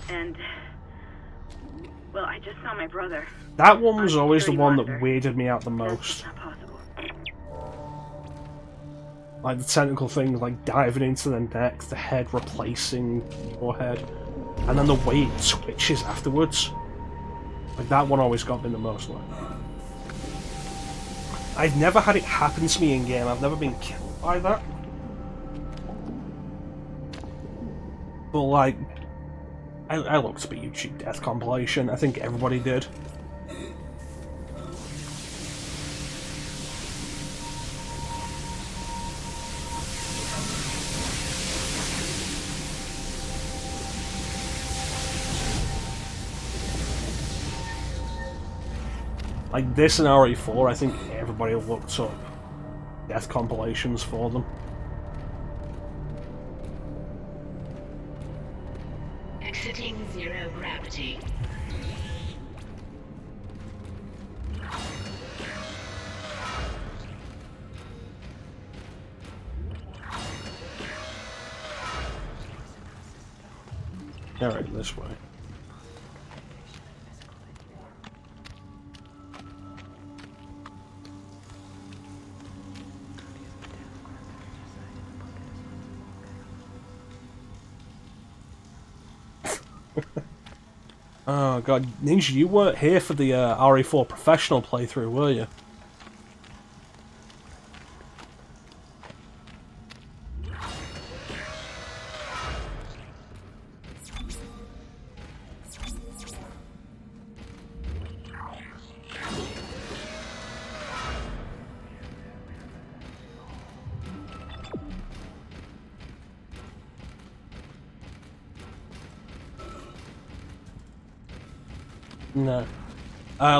And... well, I just saw my brother. That one was always the one that weirded me out the most. That's not possible. Like the technical things, like diving into the neck, the head replacing your head, and then the way it twitches afterwards. Like that one always got me the most. Like, I've never had it happen to me in game. I've never been killed by that. But like, I looked up a YouTube death compilation. I think everybody did. Like this and RE4, I think everybody looked up death compilations for them. Exiting zero gravity. Alright, this way. Oh god, Ninja, you weren't here for the RE4 professional playthrough, were you? No.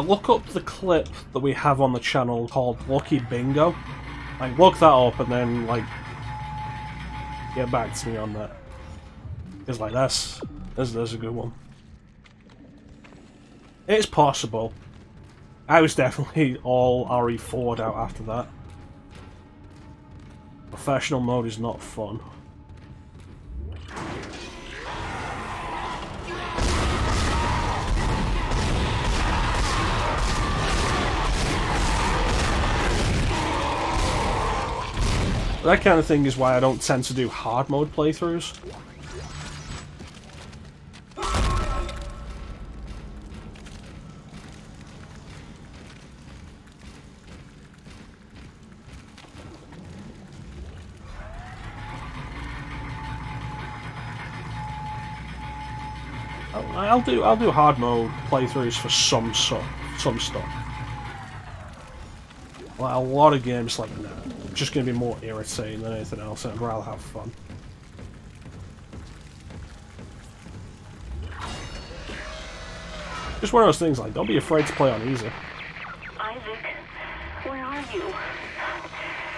Look up the clip that we have on the channel called Lucky Bingo. Like, look that up and then, like, get back to me on that. Because, like, that's a good one. It's possible. I was definitely all RE4'd out after that. Professional mode is not fun. That kind of thing is why I don't tend to do hard mode playthroughs. I'll do hard mode playthroughs for some stuff. Like a lot of games, like nah, just going to be more irritating than anything else, and I'd rather have fun. Just one of those things, like, don't be afraid to play on easy. Isaac, where are you?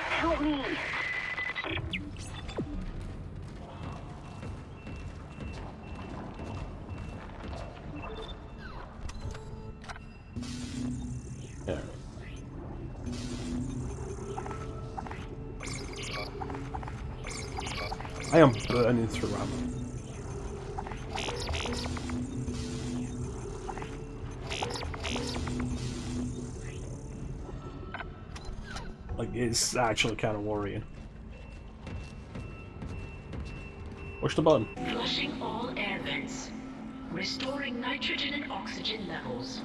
Help me. Yeah. I am burning through ammo. Like, it's actually kind of worrying. Push the button. Flushing all air vents. Restoring nitrogen and oxygen levels.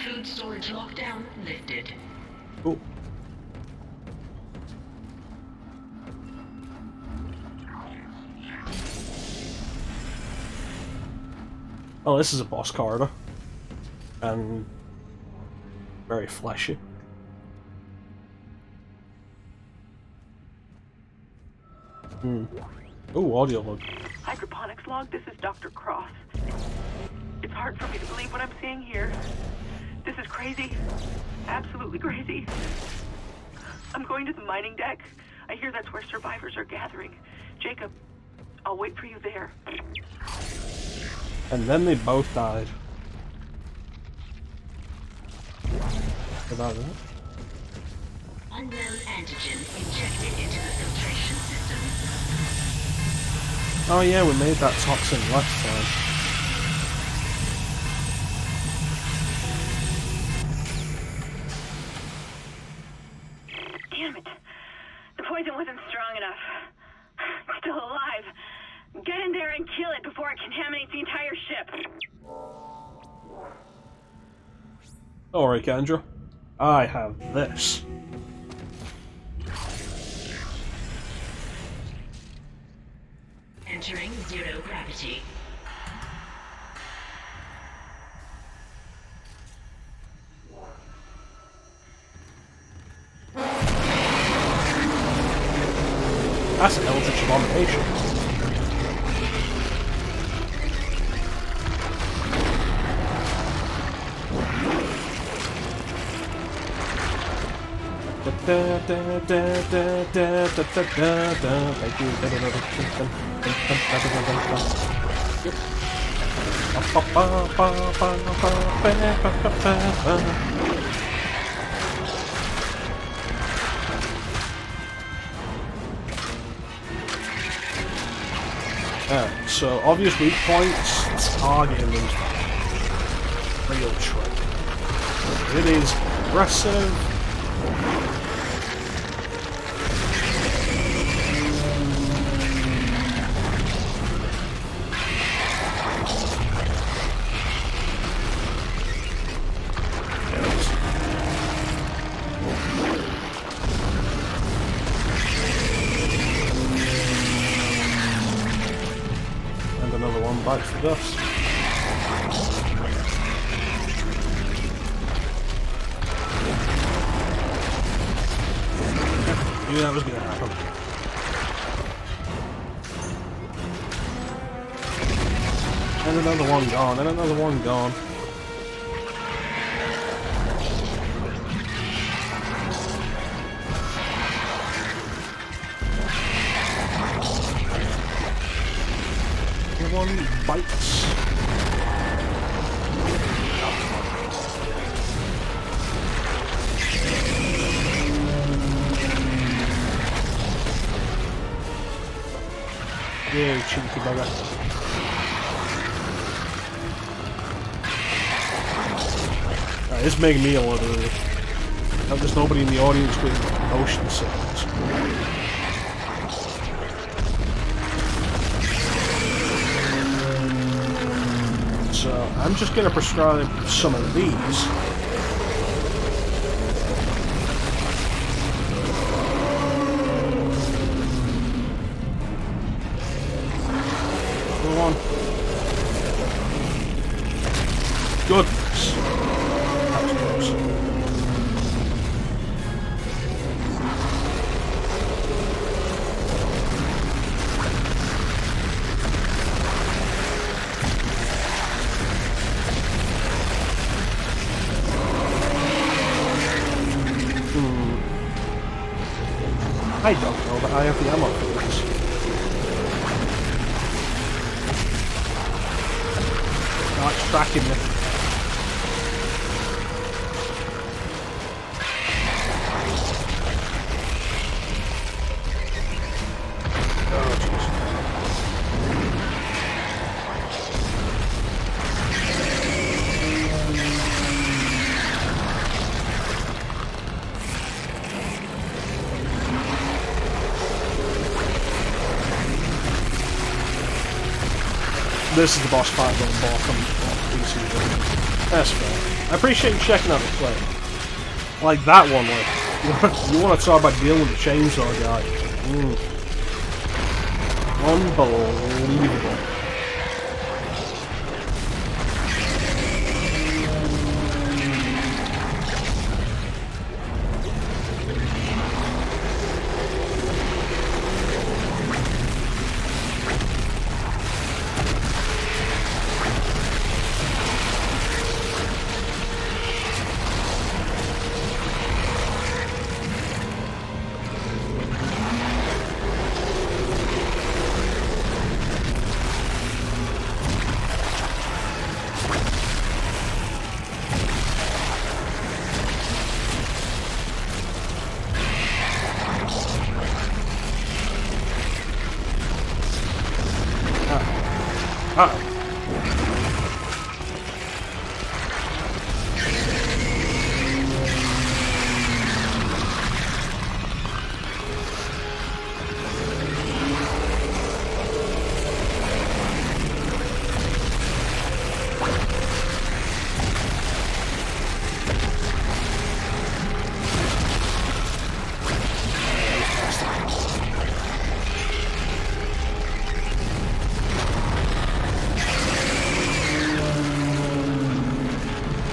Food storage lockdown lifted. Ooh. Oh, this is a boss corridor. And very fleshy. Ooh, audio log. Hydroponics log, this is Dr. Cross. It's hard for me to believe what I'm seeing here. This is crazy. Absolutely crazy. I'm going to the mining deck. I hear that's where survivors are gathering. Jacob, I'll wait for you there. And then they both died. About that. Unknown antigen injected into the filtration system. Oh yeah, we made that toxin last time. Damn it. The poison wasn't strong enough. It's still alive. Get in there and kill it before it contaminates the entire ship. Alright, Kendra. I have this. Entering zero gravity. That's an eldritch abomination. Thank you. So obvious weak points, targeting them. Real trick. It is aggressive. Bites the dust. Knew that was going to happen. And another one gone, and another one gone. One bites. Yeah, cheeky bugger. It's making me a lot of it. There's nobody in the audience with motion sickness. So I'm just going to prescribe some of these. Go on. Goodness. That was close. I don't know, but I have the ammo for this. Oh, it's tracking me. Oh, jeez. This is the boss fight on the bottom PC version. That's fair. I appreciate you checking out the play. Like that one, like you want to talk about dealing with the chainsaw guy. Unbelievable.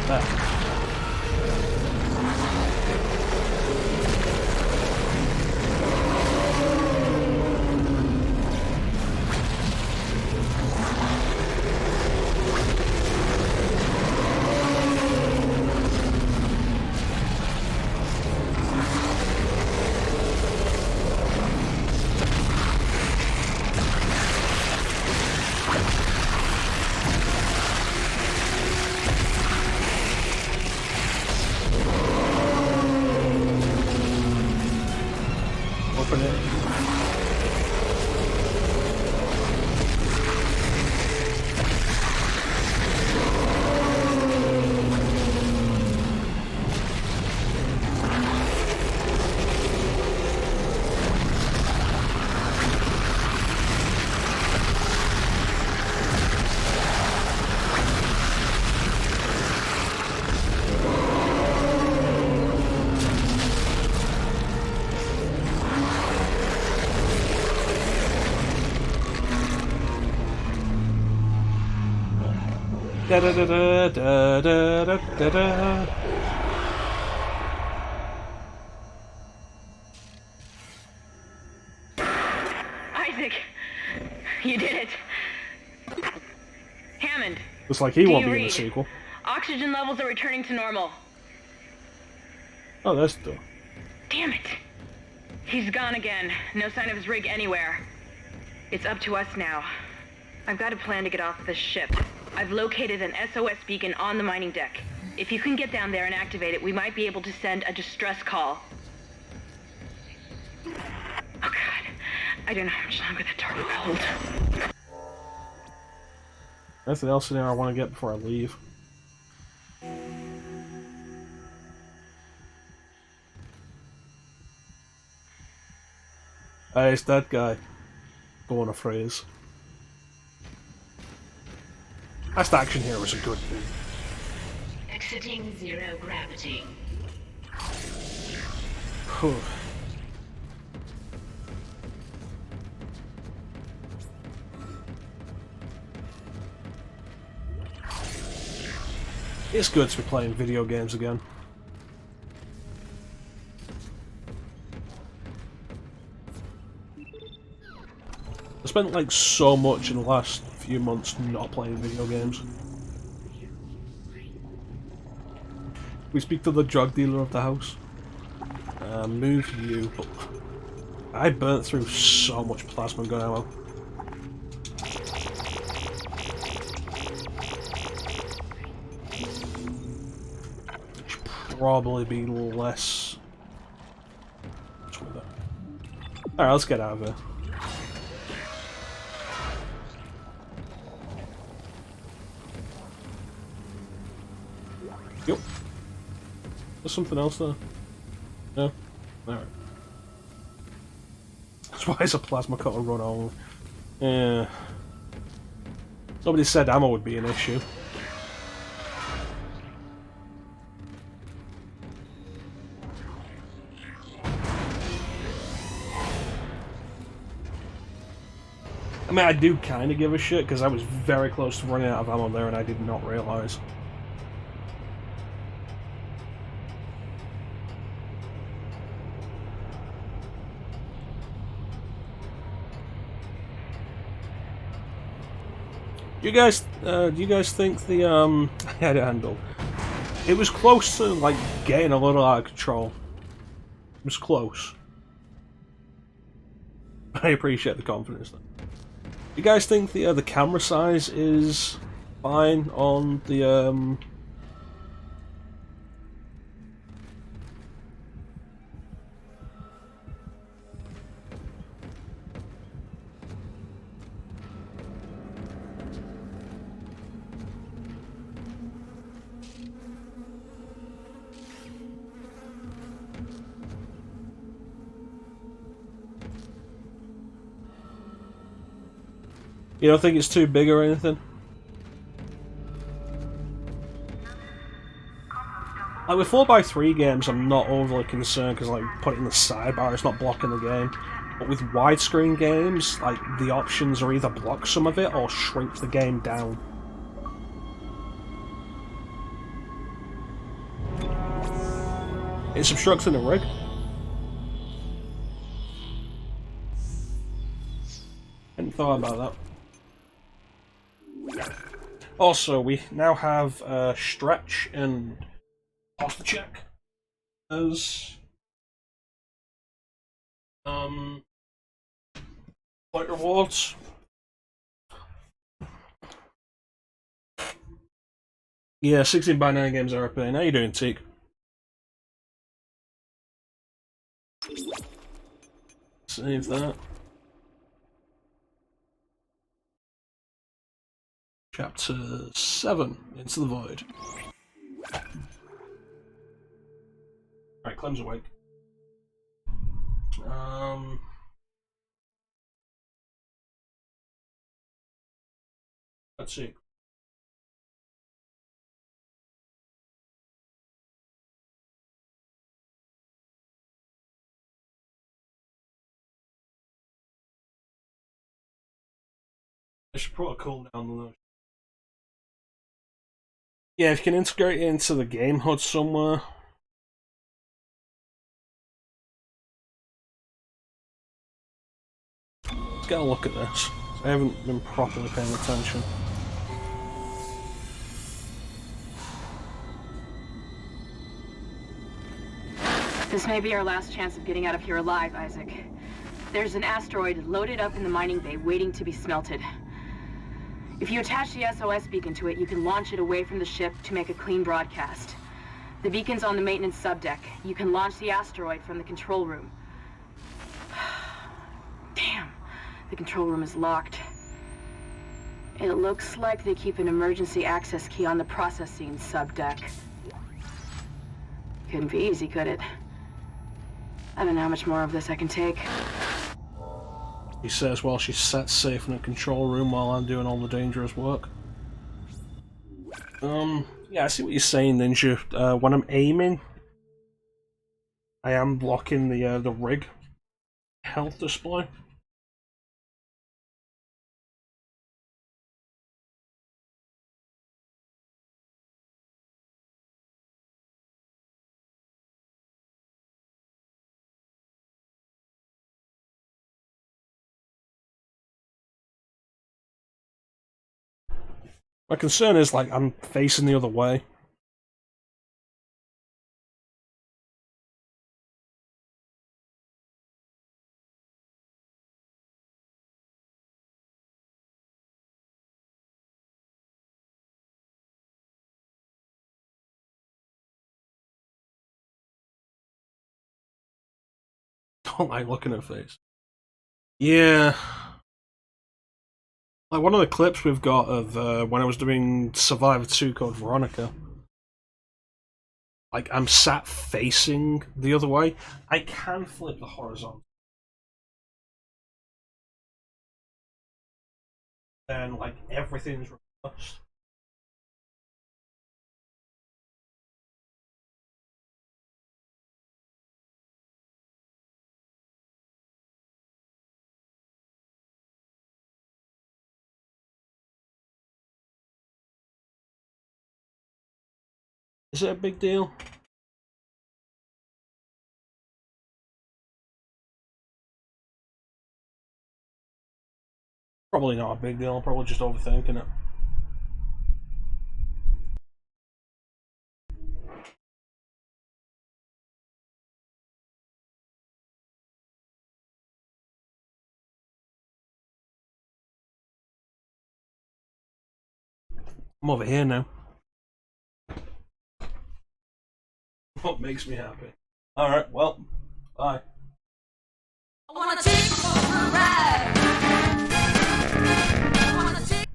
There. Open it. Da da da da da da da da. Isaac, you did it. Hammond. Looks like he won't be in the sequel. Oxygen levels are returning to normal. Oh, that's the door. Damn it. He's gone again. No sign of his rig anywhere. It's up to us now. I've got a plan to get off this ship. I've located an SOS beacon on the mining deck. If you can get down there and activate it, we might be able to send a distress call. Oh god. I don't know how much longer the turbo will hold. Anything else in there I want to get before I leave? Hey, it's that guy. Going a phrase. Last action here was a good thing. Exiting zero gravity. Whew. It's good to be playing video games again. I spent like so much in the last few months not playing video games. We speak to the drug dealer of the house. Move you, but I burnt through so much plasma gun ammo. Should probably be less. Alright, let's get out of here. Yep. There's something else there. No? Alright. That's why it's a plasma cutter run only. Yeah. Nobody said ammo would be an issue. I mean, I do kind of give a shit, because I was very close to running out of ammo there and I did not realise. Do you guys think the head handle? It was close to like getting a little out of control. It was close. I appreciate the confidence though. You guys think the camera size is fine on the You don't think it's too big or anything? Like with 4x3 games, I'm not overly concerned because like put it in the sidebar, it's not blocking the game. But with widescreen games, like the options are either block some of it or shrink the game down. It's obstructing the rig. Hadn't thought about that. Also, we now have stretch and posture check as point rewards. Yeah, 16x9 games are playing. How you doing, Teak? Save that. Chapter 7, Into the Void. Alright, Clem's awake. Let's see. I should put a cooldown on those. Yeah, if you can integrate it into the game HUD somewhere. Let's get a look at this. I haven't been properly paying attention. This may be our last chance of getting out of here alive, Isaac. There's an asteroid loaded up in the mining bay waiting to be smelted. If you attach the SOS beacon to it, you can launch it away from the ship to make a clean broadcast. The beacon's on the maintenance subdeck. You can launch the asteroid from the control room. Damn, the control room is locked. It looks like they keep an emergency access key on the processing subdeck. Couldn't be easy, could it? I don't know how much more of this I can take. He says while she's sat safe in a control room while I'm doing all the dangerous work. Yeah, I see what you're saying, Ninja. When I'm aiming, I am blocking the rig health display. My concern is, like, I'm facing the other way. Don't like looking at face. Yeah. Like, one of the clips we've got of when I was doing Survivor 2 called Veronica. Like, I'm sat facing the other way. I can flip the horizontal. Then, like, everything's reversed. Is it a big deal? Probably not a big deal, I'm probably just overthinking it. I'm over here now. What makes me happy? Alright, well, bye. I wanna take you for a ride. I wanna take...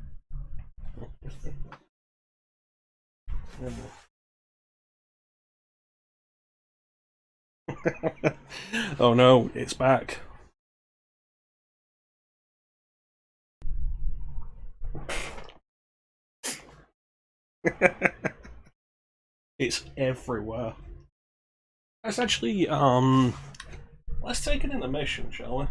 Oh no, it's back. It's everywhere. Let's actually, let's take an intermission, shall we?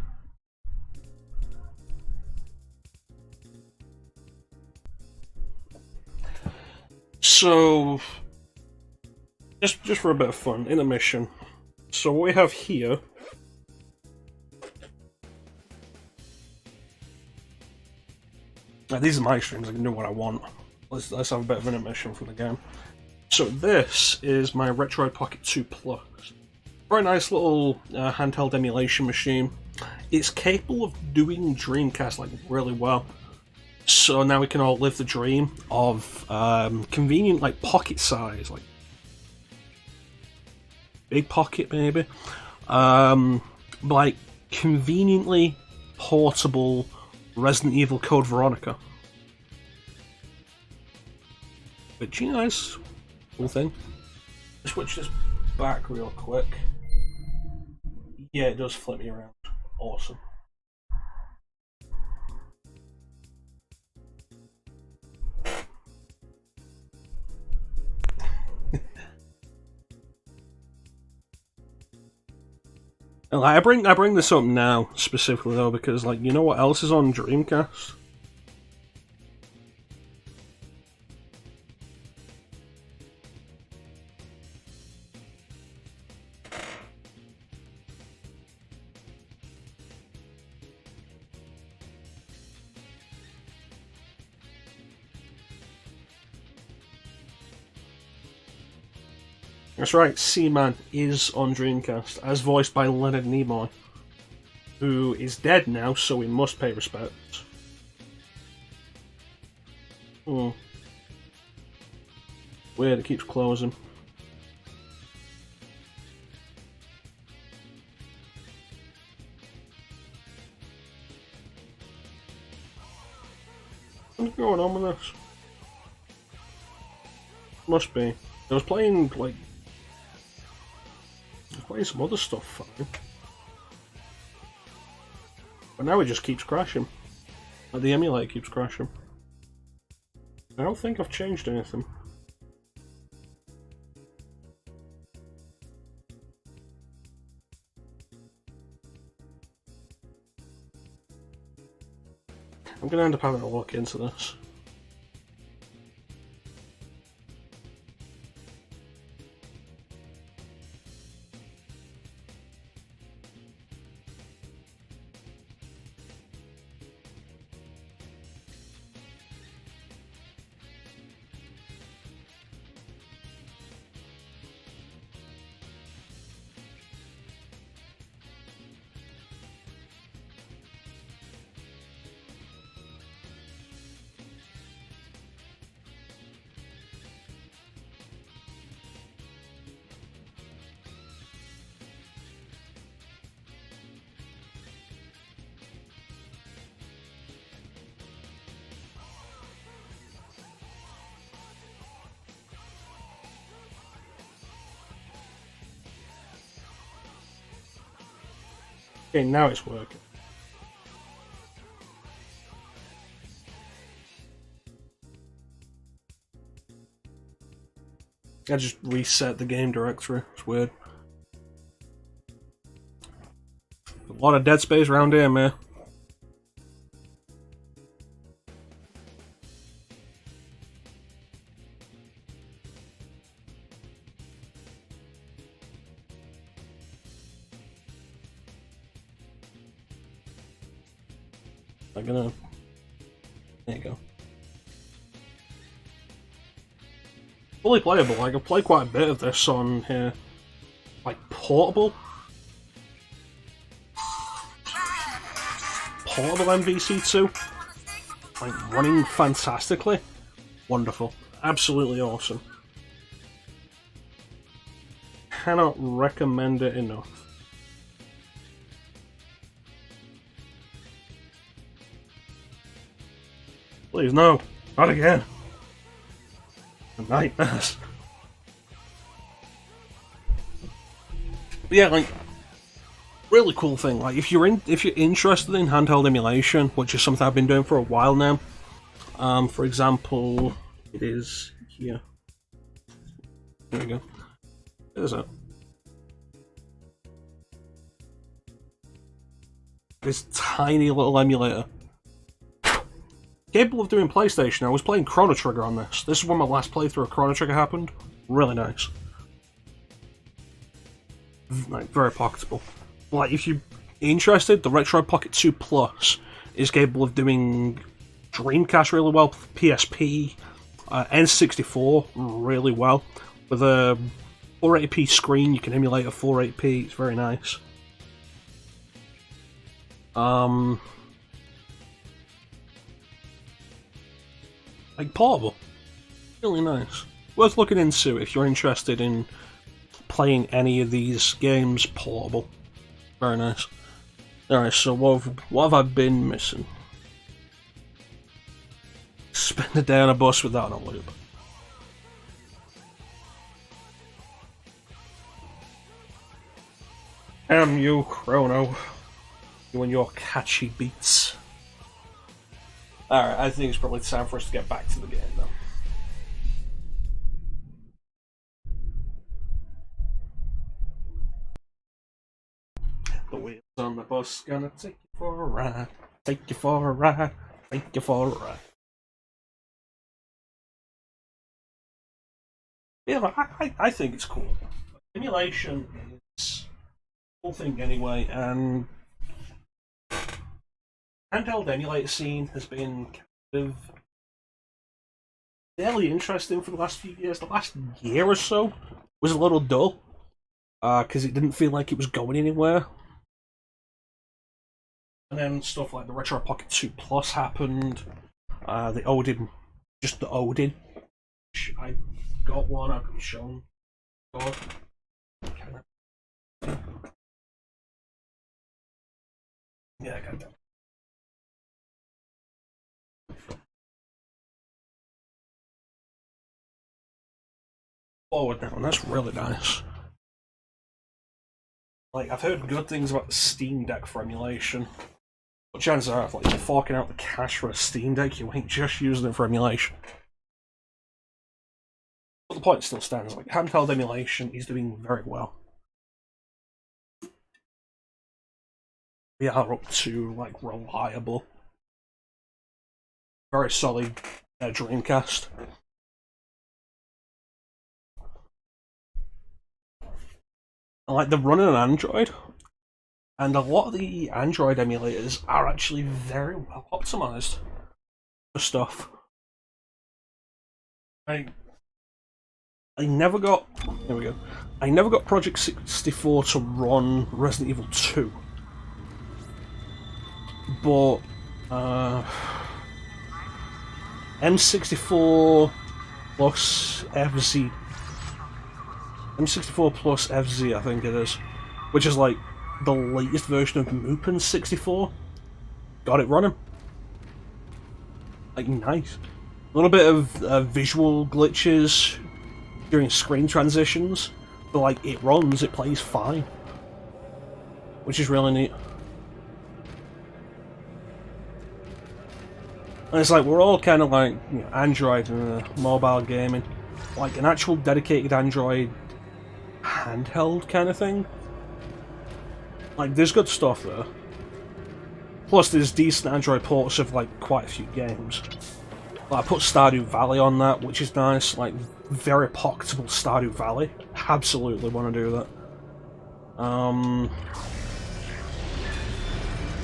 So, just for a bit of fun, intermission. So what we have here... Now, these are my streams, I can do what I want. Let's have a bit of an admission from the game. So this is my Retroid Pocket 2 Plus. Very nice little handheld emulation machine. It's capable of doing Dreamcast like really well. So now we can all live the dream of convenient, like pocket size, like big pocket maybe, like conveniently portable Resident Evil Code Veronica. But you nice, cool thing. Switch this back real quick. Yeah, it does flip me around. Awesome. I bring this up now specifically though because, like, you know what else is on Dreamcast? That's right, Seaman is on Dreamcast, as voiced by Leonard Nimoy, who is dead now, so we must pay respects. Weird, it keeps closing. What's going on with this? Must be. I was playing, like... playing some other stuff fine. But now it just keeps crashing. Like the emulator keeps crashing. I don't think I've changed anything. I'm gonna end up having a look into this. Okay, now it's working. I just reset the game directory. It's weird. A lot of dead space around here, man. I'm gonna... There you go. Fully playable, like I've played quite a bit of this on here. Like portable? Portable MVC2? Like running fantastically? Wonderful. Absolutely awesome. Cannot recommend it enough. Please, no. Not again. Nightmares. But yeah, like, really cool thing. Like, if you're interested in handheld emulation, which is something I've been doing for a while now. For example, it is here. There we go. There's it. This tiny little emulator. Capable of doing PlayStation. I was playing Chrono Trigger on this. This is when my last playthrough of Chrono Trigger happened. Really nice. like very pocketable. Like if you're interested, the Retro Pocket 2 Plus is capable of doing Dreamcast really well, PSP, N64 really well. With a 480p screen, you can emulate a 480p. It's very nice. Like portable, really nice. Worth looking into if you're interested in playing any of these games portable. Very nice. Alright, so what have I been missing? Spend a day on a bus without a loop. Damn you, Chrono. You and your catchy beats. Alright, I think it's probably time for us to get back to the game now. The wheels on the bus gonna take you for a ride. Take you for a ride. Take you for a ride. Yeah, I think it's cool. Emulation is a cool thing anyway, and handheld emulator scene has been kind of fairly interesting for the last few years. The last year or so was a little dull, because it didn't feel like it was going anywhere. And then stuff like the Retro Pocket 2 Plus happened, the Odin, just the Odin. I got one, I've been shown. God. Yeah, I got that. Forward now, and that's really nice. Like, I've heard good things about the Steam Deck for emulation. But chances are, if like, you're forking out the cash for a Steam Deck, you ain't just using it for emulation. But the point still stands, like, handheld emulation is doing very well. We are up to, like, reliable, very solid Dreamcast. Like, they're running on Android, and a lot of the Android emulators are actually very well optimized for stuff. I never got, here we go, I never got Project 64 to run Resident Evil 2, but M64 plus FZ, M64 plus FZ, I think it is, which is like the latest version of Mupen 64. Got it running. Like, nice. A little bit of visual glitches during screen transitions, but like, it runs, it plays fine. Which is really neat. And it's like, we're all kind of like, you know, Android and mobile gaming. Like, an actual dedicated Android handheld kind of thing. Like, there's good stuff there. Plus, there's decent Android ports of like quite a few games. Like, I put Stardew Valley on that, which is nice. Like, very pocketable Stardew Valley. Absolutely want to do that.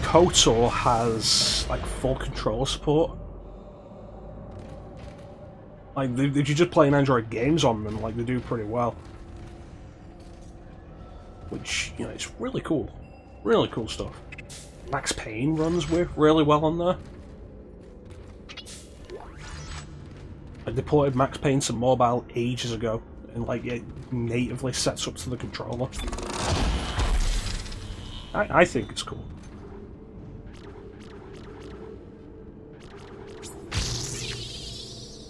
KOTOR has like full controller support. Like, if you're just playing Android games on them, like, they do pretty well. Which, you know, it's really cool. Really cool stuff. Max Payne runs with really well on there. Like, they ported Max Payne to mobile ages ago, and like, it natively sets up to the controller. I think it's cool.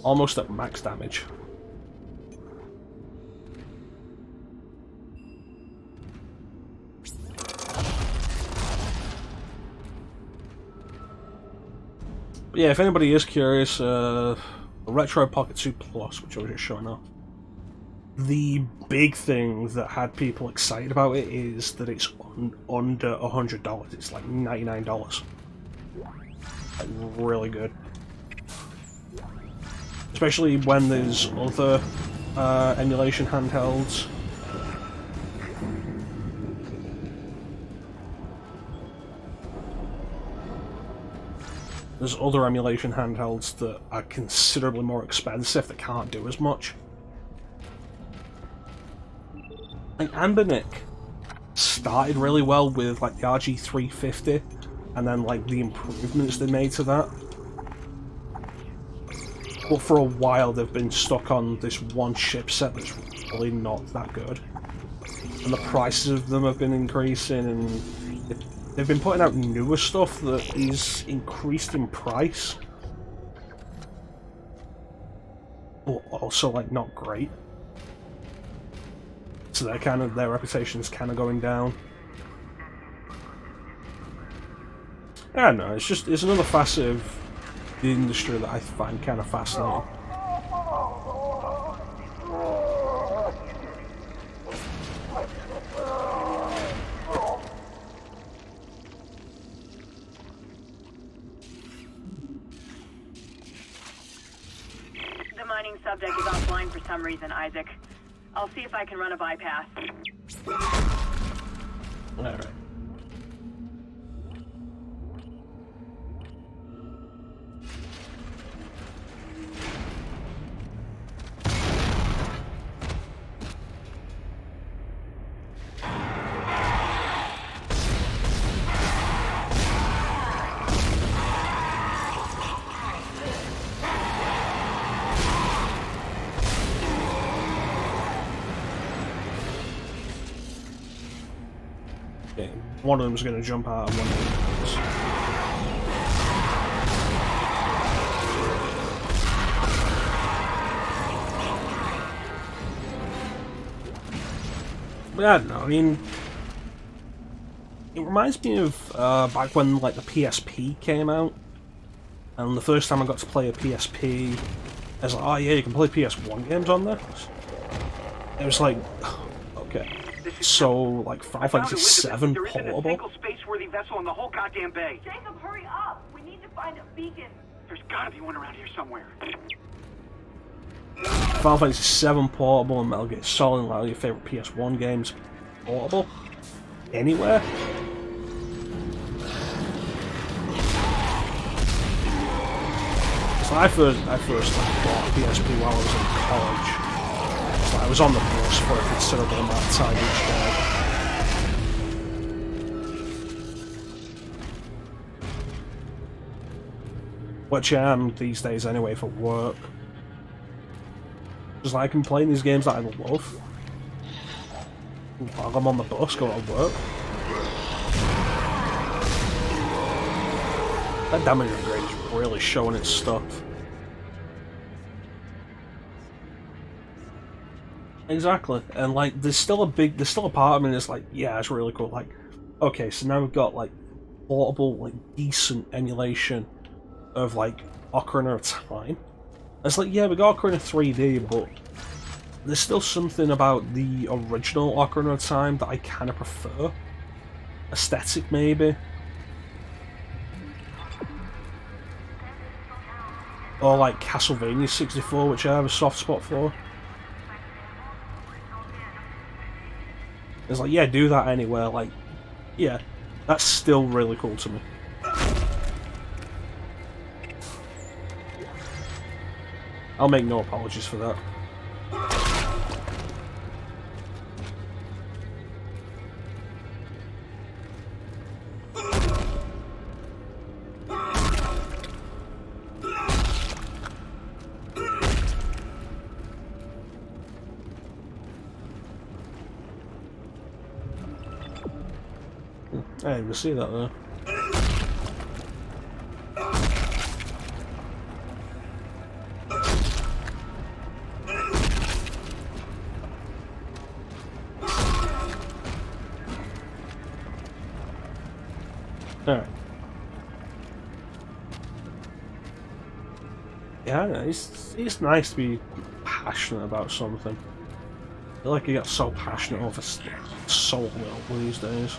Almost at max damage. But yeah, if anybody is curious, the Retro Pocket 2 Plus, which I was just showing off, the big thing that had people excited about it is that it's under $100. It's like $99. Like, really good. Especially when there's other emulation handhelds There's other emulation handhelds that are considerably more expensive that can't do as much. Like Ambernick started really well with like the RG350 and then like the improvements they made to that. But for a while they've been stuck on this one chipset that's really not that good. And the prices of them have been increasing, and they've been putting out newer stuff that is increased in price. But also like not great. So their reputation's kind of going down. I don't know, it's another facet of the industry that I find kind of fascinating. The mining subdeck is offline for some reason, Isaac. I'll see if I can run a bypass. Alright. One of them's going to jump out and one of them but I don't know, I mean, it reminds me of back when like the PSP came out, and the first time I got to play a PSP, I was like, oh yeah, you can play PS1 games on this. It was like, okay. So, like, Final Fantasy VII portable? There isn't a single space-worthy vessel in the whole goddamn bay. Jacob, hurry up! We need to find a beacon. There's gotta be one around here somewhere. Final Fantasy VII portable and Metal Gear Solid, like your favourite PS1 games, portable? Anywhere? So I first like, bought a PSP while I was in college. I was on the bus for a considerable amount of time each day. Which I am these days anyway for work. Just like I'm playing these games that I love while I'm on the bus going to work. That damage upgrade is really showing its stuff. Exactly, and like there's still a part of me that's like, yeah, it's really cool. Like, okay, so now we've got like portable, like decent emulation of like Ocarina of Time. It's like, yeah, we got Ocarina 3D, but there's still something about the original Ocarina of Time that I kind of prefer. Aesthetic, maybe. Or like Castlevania 64, which I have a soft spot for. It's like, yeah, do that anywhere, like, yeah, that's still really cool to me. I'll make no apologies for that. I didn't even see that though. Alright. Yeah, I don't know, it's nice to be passionate about something. I feel like you get so passionate over so little these days.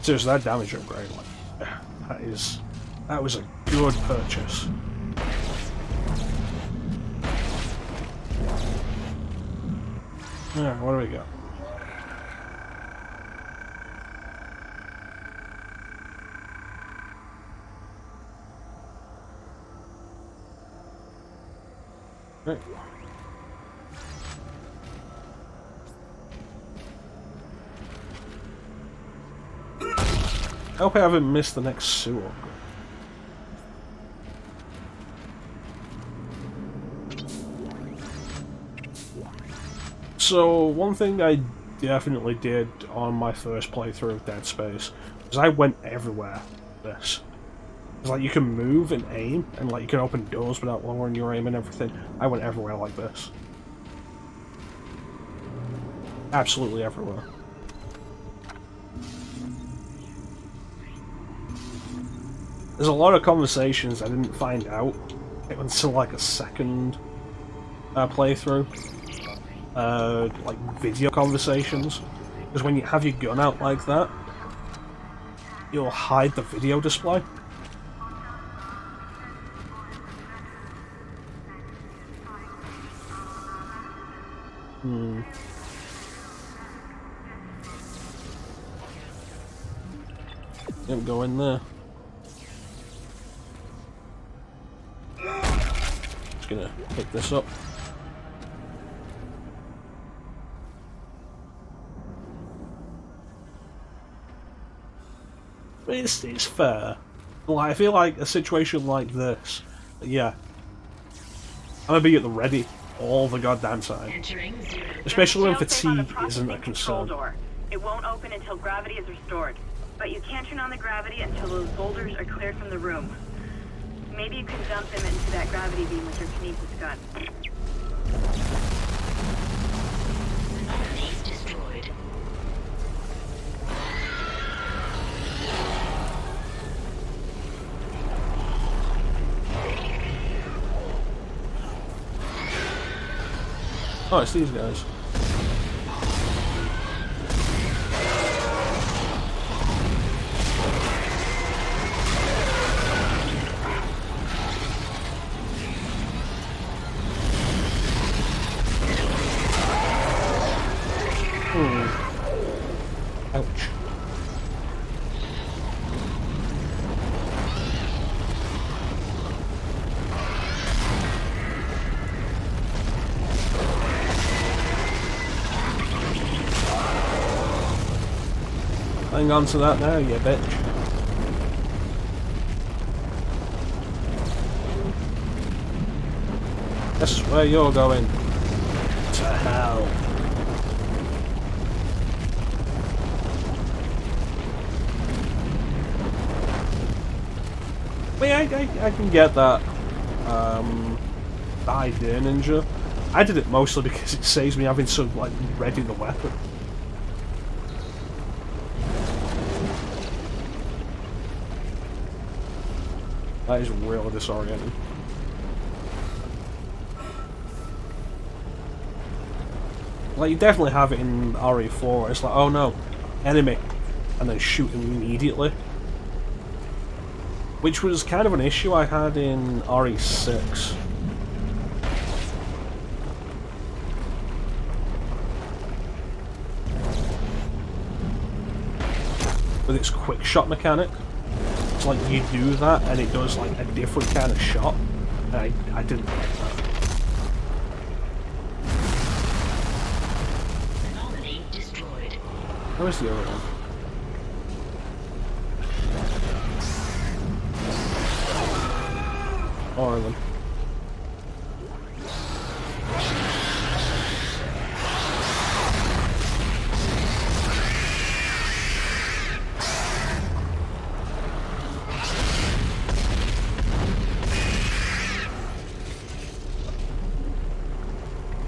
Seriously, that damage upgrade, like, that was a good purchase. Alright, what do we got? Right. I hope I haven't missed the next sewer upgrade. So, one thing I definitely did on my first playthrough of Dead Space is I went everywhere with this. It's like you can move and aim, and like you can open doors without lowering your aim and everything. I went everywhere like this. Absolutely everywhere. There's a lot of conversations I didn't find out until like a second playthrough. Like video conversations. Because when you have your gun out like that, you'll hide the video display. Didn't go in there. Just gonna pick this up. It's fair. Like, I feel like a situation like this, yeah, I'm gonna be at the ready all the goddamn time. Especially when fatigue isn't a concern. It won't open until gravity is restored. But you can't turn on the gravity until those boulders are cleared from the room. Maybe you can dump them into that gravity beam with your Kinesis gun. He's destroyed. Oh, it's these guys. Ouch. Hang on to that now, you bitch. This is where you're going. To hell. I can get that idea, Ninja. I did it mostly because it saves me having to like ready the weapon. That is really disorienting. Like, you definitely have it in RE4, it's like, oh no, enemy, and then shoot him immediately. Which was kind of an issue I had in RE6. With its quick shot mechanic. It's like you do that and it does like a different kind of shot. And I didn't like that. Anomaly destroyed. Where's the other one? Ireland.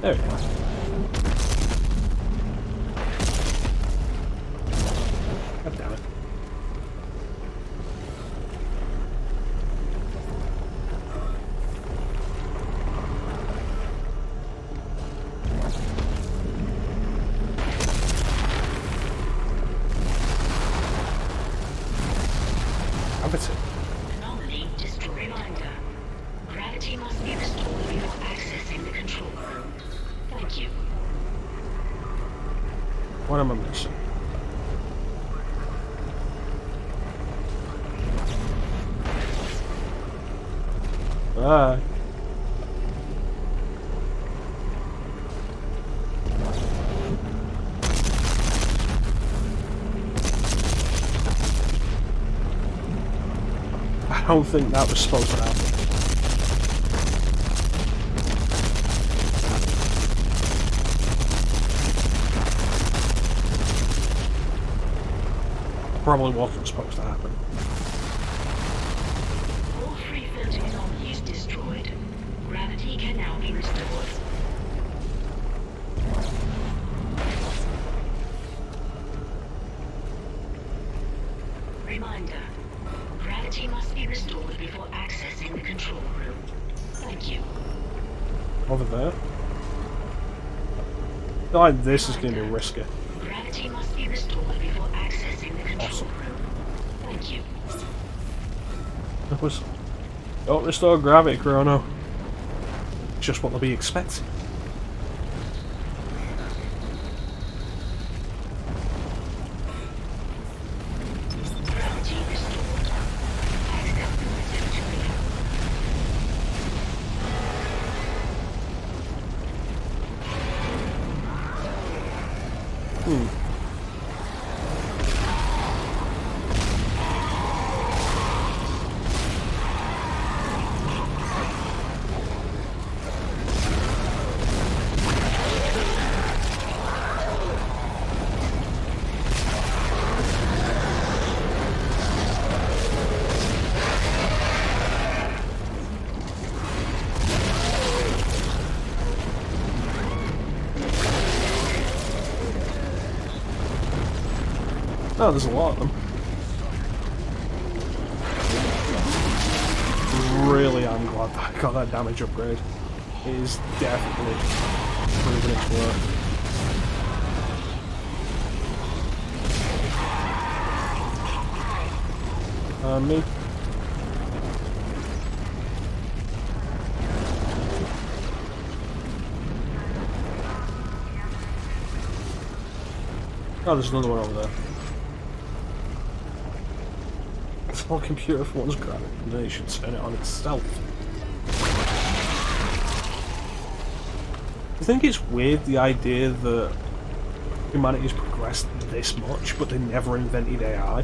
There we go. God damn it. gravity. Anomaly destroyed. Reminder. Gravity must be restored before accessing the control room. Thank you. What am I missing? Bye. I don't think that was supposed to happen. Probably wasn't supposed to happen. All free floating anomalies destroyed. Gravity can now be restored. Reminder. Gravity must be restored before accessing the control room. Thank you. Over there. I feel like this is going to be risky. Gravity must be restored before accessing the control Awesome. room. Thank you. That was... Don't restore gravity, Chrono. Just what they'll be expecting. Gravity restored. Access permitted to recover. Oh, there's a lot of them. Really, I'm glad that I got that damage upgrade. It is definitely proving its worth. Me. Oh, there's another one over there. Small computer for one's gravity, and then it should turn it on itself. I think it's weird, the idea that humanity's progressed this much, but they never invented AI.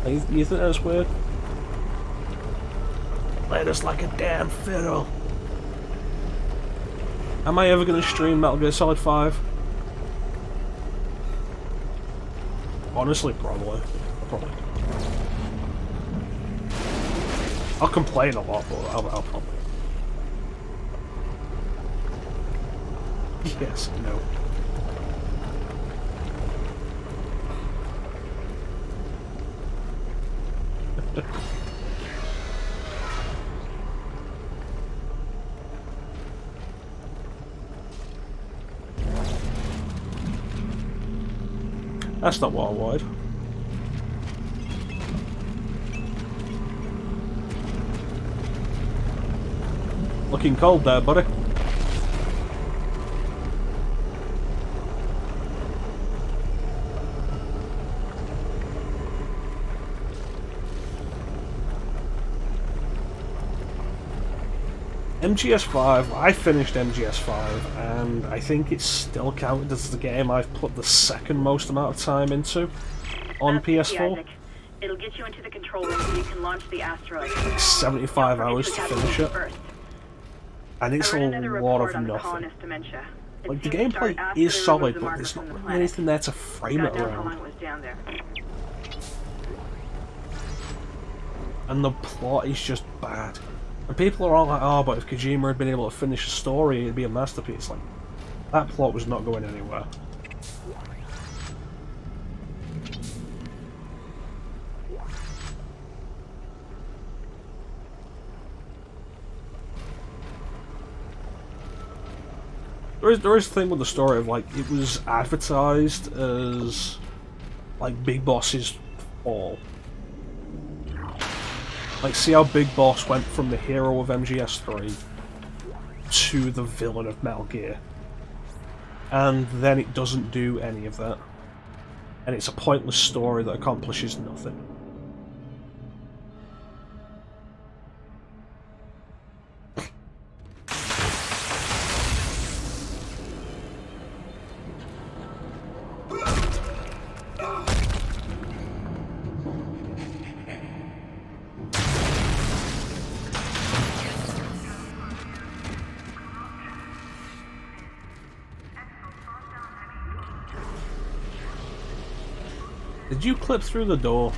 You think that's weird? Played us like a damn fiddle. Am I ever going to stream Metal Gear Solid 5? Honestly, probably. Probably. I'll complain a lot, but I'll probably. Yes, no. That's not what I wanted. Looking cold there, buddy. MGS5, I finished MGS5 and I think it's still counted as the game I've put the second most amount of time into on PS4. It'll get you into the control room so you can launch the asteroid. 75 hours to finish it. And it's a lot of nothing. Like, the gameplay is solid, but there's not really anything there to frame it around. And the plot is just bad. And people are all like, oh, but if Kojima had been able to finish a story, it'd be a masterpiece. Like, that plot was not going anywhere. There is a thing with the story of, like, it was advertised as, like, Big Boss's fall. Like, see how Big Boss went from the hero of MGS3 to the villain of Metal Gear. And then it doesn't do any of that. And it's a pointless story that accomplishes nothing. Did you clip through the door?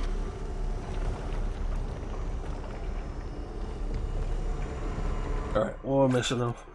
Alright, what am I missing of?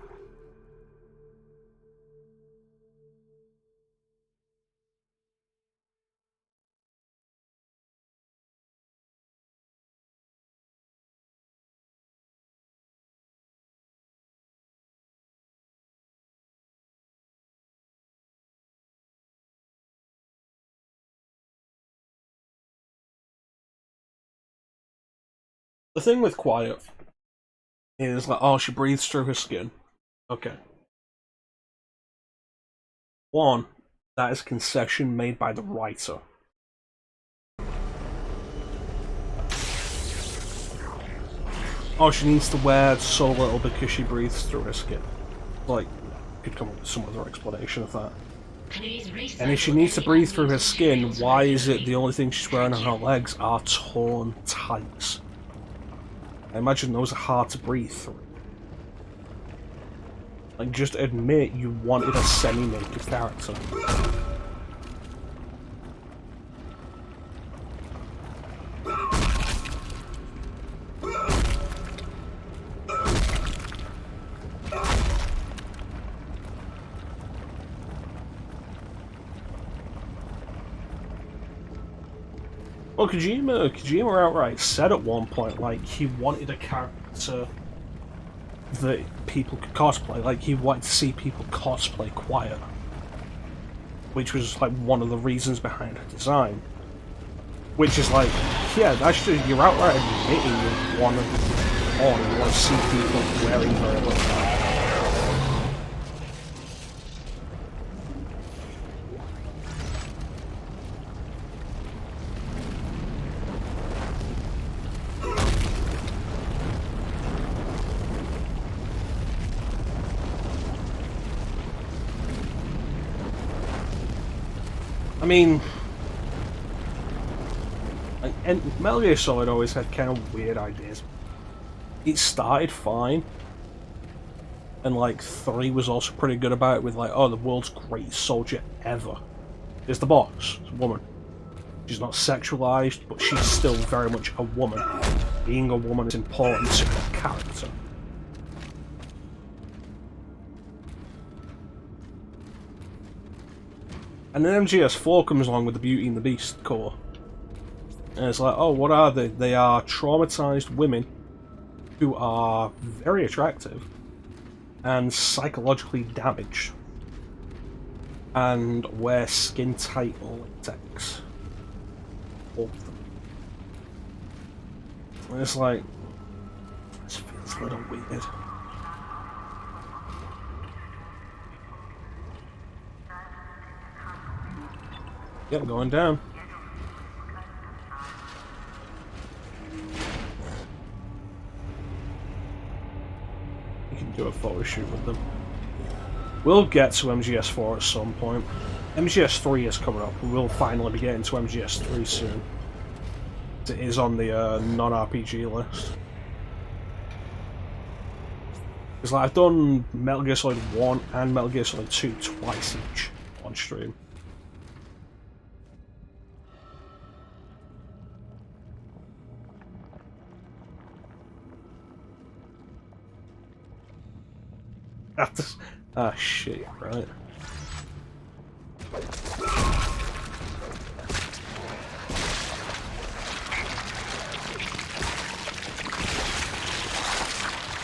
The thing with Quiet is like, oh, she breathes through her skin. Okay. One, that is a concession made by the writer. Oh, she needs to wear so little because she breathes through her skin. Like, could come up with some other explanation of that. And if she needs to breathe through her skin, why is it the only thing she's wearing on her legs are torn tights? I imagine those are hard to breathe through. Like, just admit you wanted a semi-naked character. Well, Kojima outright said at one point, like, he wanted a character that people could cosplay. Like, he wanted to see people cosplay Quiet. Which was, like, one of the reasons behind her design. Which is like, yeah, that's just, you're outright admitting you want to see people wearing her look. I mean, and Metal Gear Solid always had kind of weird ideas. It started fine, and like 3 was also pretty good about it with like, oh, the world's greatest soldier ever is the boss. It's a woman. She's not sexualized, but she's still very much a woman. Being a woman is important to her character. And then MGS4 comes along with the Beauty and the Beast core. And it's like, oh, what are they? They are traumatized women who are very attractive and psychologically damaged and wear skin-tight latex. All of them. And it's like, this feels a little weird. Yep, going down. You can do a photo shoot with them. We'll get to MGS4 at some point. MGS3 is coming up. We'll finally be getting to MGS3 soon. It is on the non-RPG list. Because like, I've done Metal Gear Solid 1 and Metal Gear Solid 2 twice each on stream. Ah, shit, right.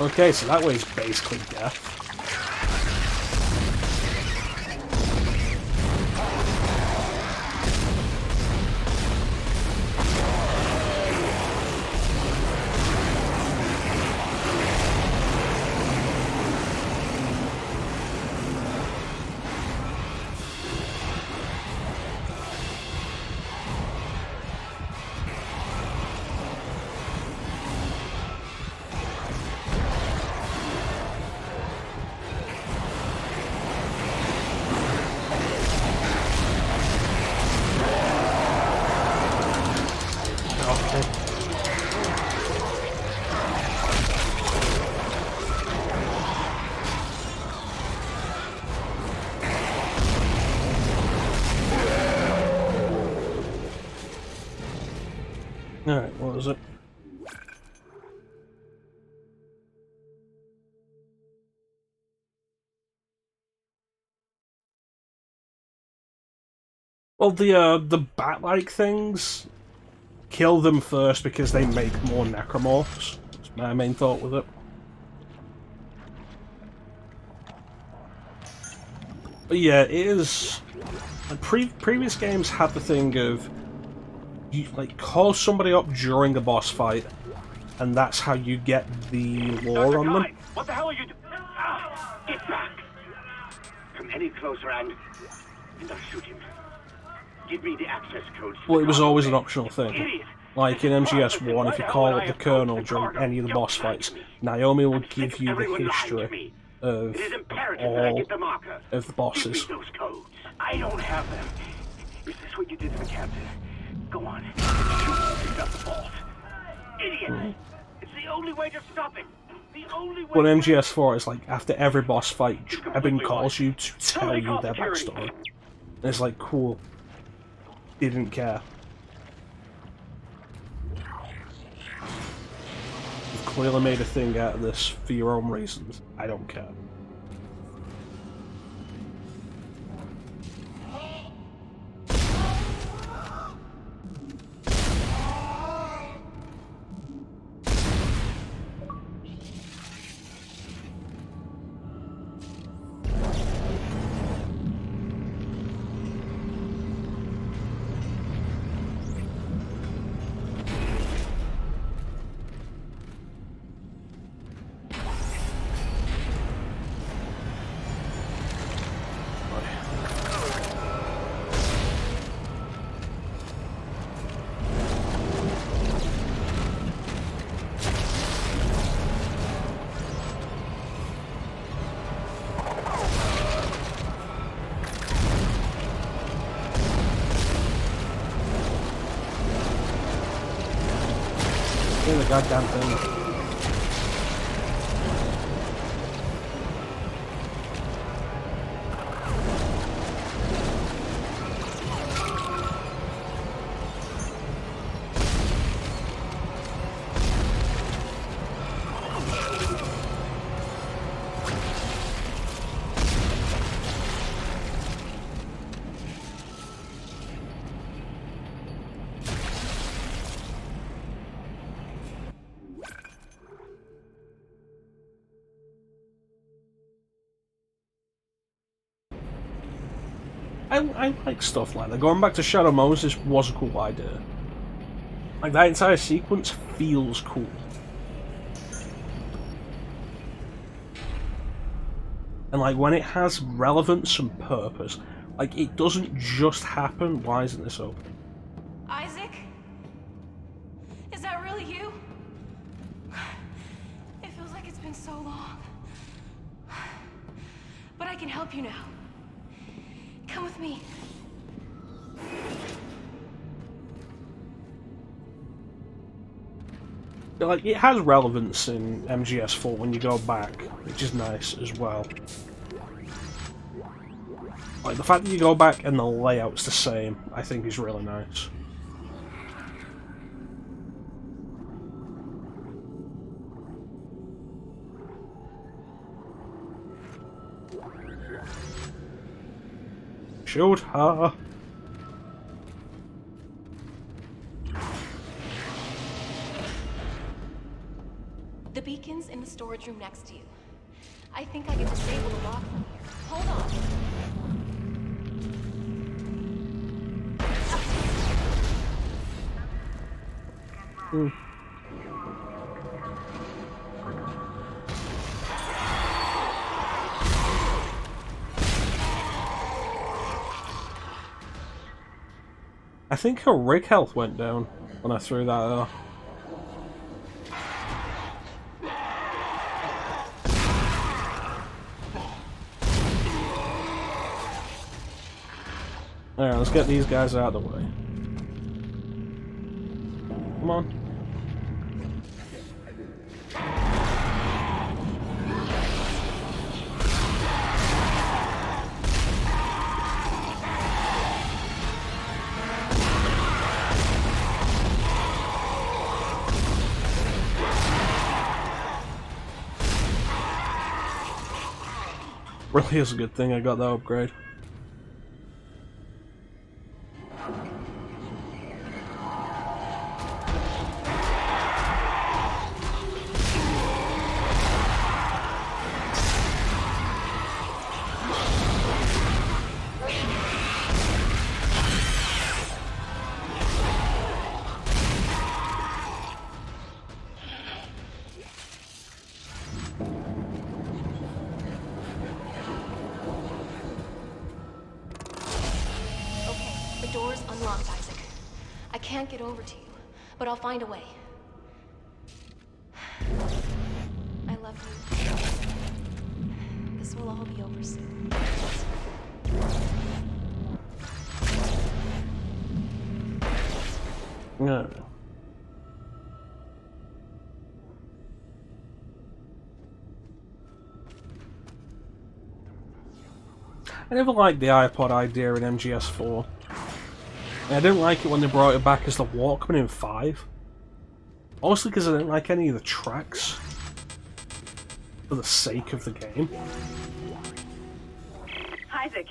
Okay, so that way's basically death. does it? Well, the bat-like things, kill them first because they make more necromorphs. That's my main thought with it. But yeah, it is. Like previous games had the thing of you like call somebody up during a boss fight, and that's how you get the lore on them. What the hell are you doing? Get back! Come any closer and I'll shoot him. Give me the access codes. Well, it was always an optional thing. Like in MGS1, if you call up the Colonel during any of the boss fights, Naomi will give you the history of all of the bosses. Those codes. I don't have them. Is this what you did to the captain? Go on. Pick up the vault. Idiot! It's the only way to stop it. The only way. Well, in MGS4, it's like after every boss fight, Drebin calls you to tell you their backstory. And it's like, cool. Didn't care. You've clearly made a thing out of this for your own reasons. I don't care. The goddamn thing. I like stuff like that. Going back to Shadow Moses was a cool idea. Like, that entire sequence feels cool. And like, when it has relevance and purpose, like, it doesn't just happen. Why isn't this open? Isaac? Is that really you? It feels like it's been so long. But I can help you now. Come with me. Like, it has relevance in MGS4 when you go back, which is nice as well. Like, the fact that you go back and the layout's the same, I think is really nice. Shoot her! The beacon's in the storage room next to you. I think I can disable the lock from here. Hold on. I think her rig health went down when I threw that there. Alright, let's get these guys out of the way. Come on. Really is a good thing I got that upgrade. The door's unlocked, Isaac. I can't get over to you, but I'll find a way. I love you. This will all be over soon. No. I never liked the iPod idea in MGS4. And I didn't like it when they brought it back as the Walkman in 5. Mostly because I didn't like any of the tracks. For the sake of the game. Isaac.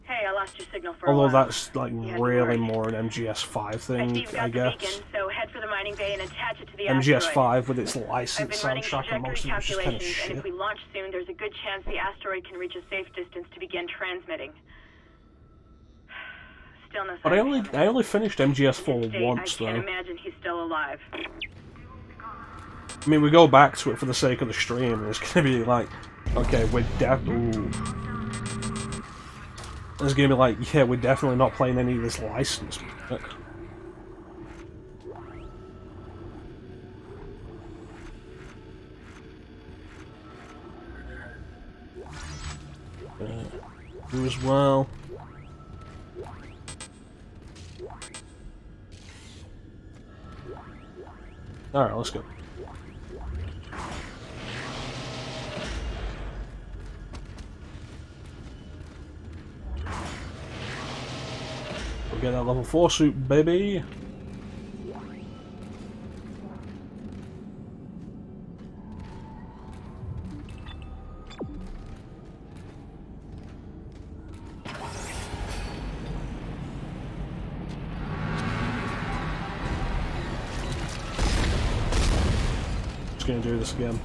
Hey, I lost your signal for Although a while. that's like really more an MGS5 thing, I guess. Beacon, so head for the mining bay and attach it to the MGS5 with its licensed I've been running soundtrack and most of it's just kind of calculations, and shit. if we launch soon, there's a good chance the asteroid can reach a safe distance to begin transmitting. Still no sign But of him. I only finished MGS4 State, once I can't though. imagine he's still alive. I mean, we go back to it for the sake of the stream, and it's gonna be like, okay, we're It's gonna be like, yeah, we're definitely not playing any of this licensed music. You as well. Alright, let's go. We'll get that level 4 suit, baby. Just gonna do this again.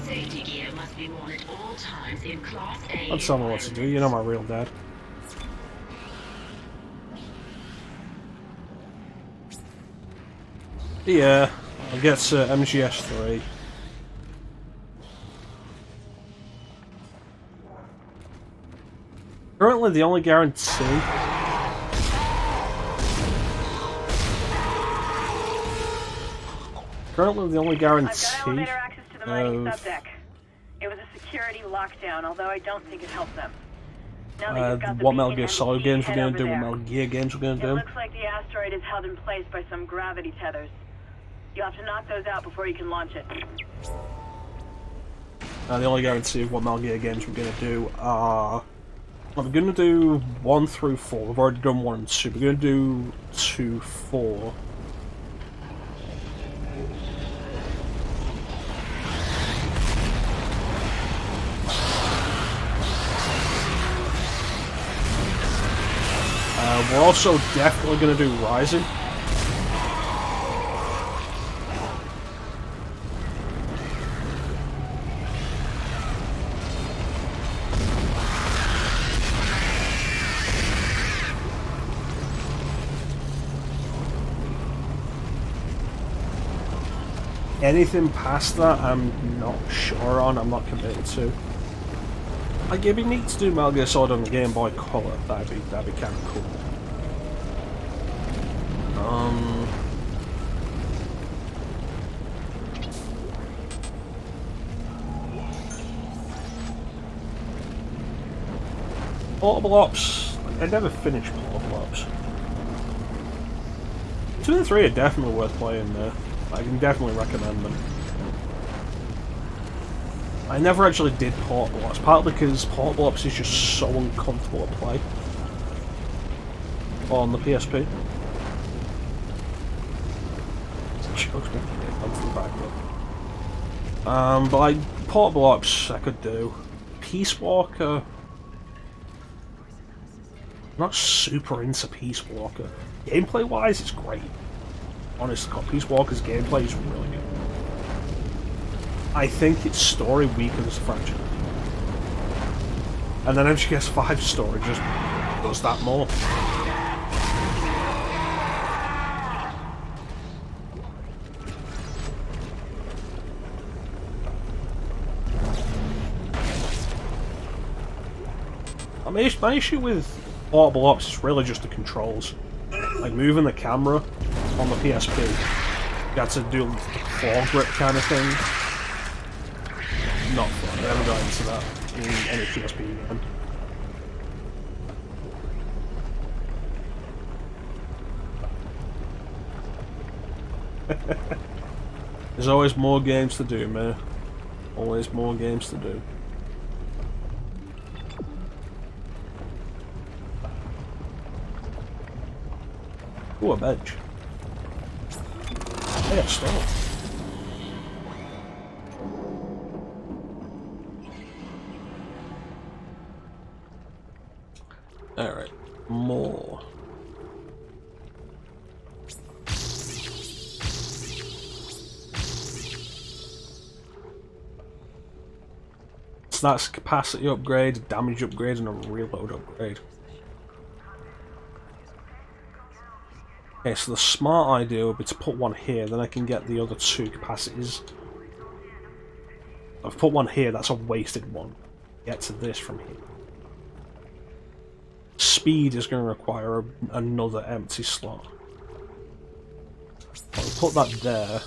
Safety gear must be worn at all times in Class A. Don't tell me what to do, you know my real dad. Yeah, I'll get MGS3. Currently the only guarantee... Currently the only guarantee... I've got elevator access to the mining subdeck. It was a security lockdown, although I don't think it helped them. Now that you've got the what beacon Metal Gear and the Solid key, games we're head gonna over do, what there. Metal Gear games we're gonna It do. looks like the asteroid is held in place by some gravity tethers. You'll have to knock those out before you can launch it. The only guarantee of what Metal Gear games we're gonna do are... I'm gonna do 1 through 4. We've already done 1 and 2. We're gonna do 2, 4. We're also definitely gonna do Rising. Anything past that, I'm not sure on. I'm not committed to. Like, it'd be neat to do Metal Gear Solid on the Game Boy Color. That'd be kind of cool. Portable Ops. I never finished Portable Ops. 2 and 3 are definitely worth playing there. I can definitely recommend them. I never actually did Portable Ops, partly because Portable Ops is just so uncomfortable to play on the PSP. But like, Portable Ops I could do. Peace Walker, I'm not super into Peace Walker. Gameplay wise, it's great. Honestly, Peace Walker's gameplay is really good. I think its story weakens the franchise. And then MGS 5's story just does that more. My issue with Portable Ops is really just the controls. Like moving the camera on the PSP. You got to do foregrip kind of thing. Not fun. I haven't got into that in any PSP game. There's always more games to do, man. Always more games to do. Ooh, a bench. Hey, a stone. Alright, more. So that's capacity upgrade, damage upgrade, and a reload upgrade. Okay, so the smart idea would be to put one here, then I can get the other 2 capacities. I've put one here, that's a wasted one. Get to this from here. Speed is going to require another empty slot. I'll put that there.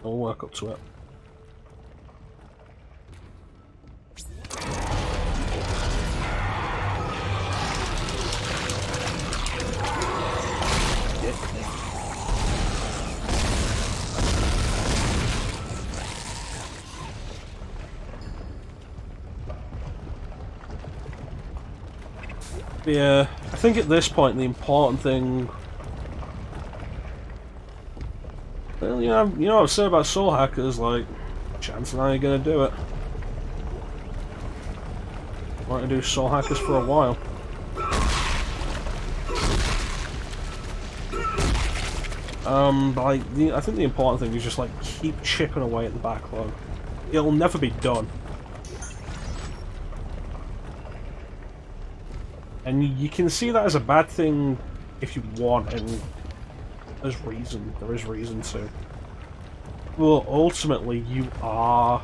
I'll work up to it. Yeah, I think at this point the important thing... Well, you know what I've said about Soul Hackers, like, Chance and I are gonna do it. I want to do Soul Hackers for a while. But like, I think the important thing is just like keep chipping away at the backlog. It'll never be done. And you can see that as a bad thing if you want, and there is reason to. Well, ultimately you are...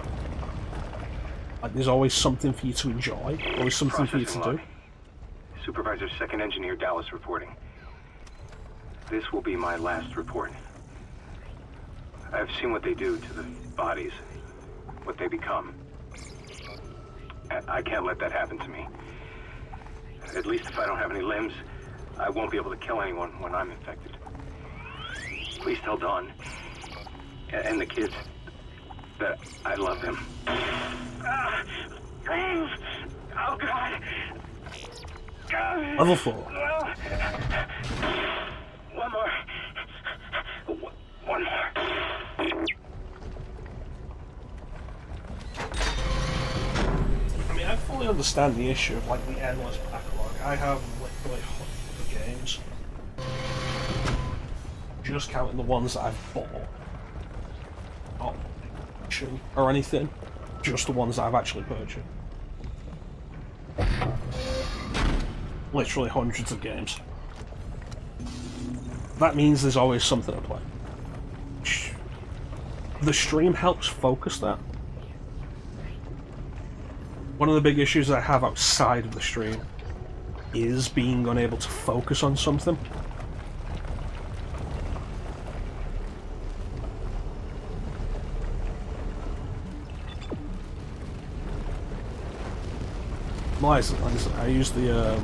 Like, there's always something for you to enjoy, always something for you to do. Supervisor Second Engineer Dallas reporting. This will be my last report. I've seen what they do to the bodies, what they become. I can't let that happen to me. At least if I don't have any limbs, I won't be able to kill anyone when I'm infected. Please tell Dawn and the kids that I love them. Oh God! Level 4. One more. One more. I mean, I fully understand the issue of like the endless backlog. I have literally hundreds of games. Just counting the ones that I've bought. Not or anything. Just the ones that I've actually purchased. Literally hundreds of games. That means there's always something to play. the stream helps focus that. One of the big issues I have outside of the stream is being unable to focus on something. I use the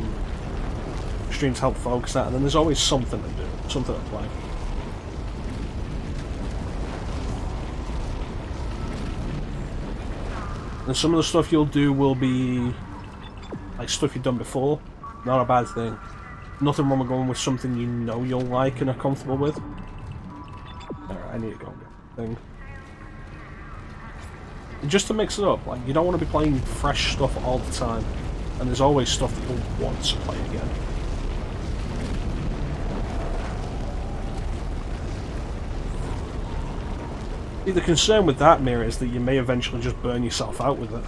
stream to help focus that, and then there's always something to do, something to play. And some of the stuff you'll do will be like stuff you've done before. Not a bad thing. Nothing wrong with going with something you know you'll like and are comfortable with. Alright, I need to go and get the thing. And just to mix it up, like, you don't want to be playing fresh stuff all the time. And there's always stuff that you'll want to play again. The concern with that mirror is that you may eventually just burn yourself out with it.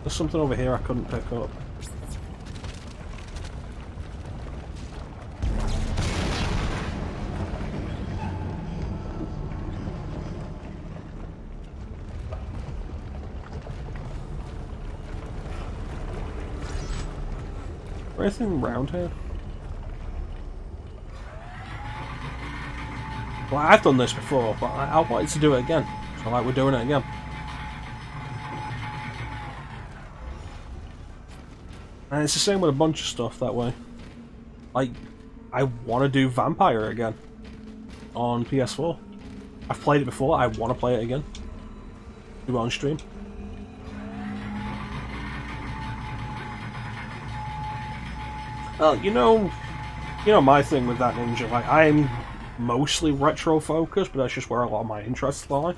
There's something over here I couldn't pick up. Anything around here? Well, I've done this before, but I wanted to do it again. So like we're doing it again. And it's the same with a bunch of stuff that way. Like, I want to do Vampire again on PS4. I've played it before, I want to play it again. Do it on stream. Well, you know my thing with that, Ninja. Like, I'm mostly retro focused, but that's just where a lot of my interests lie.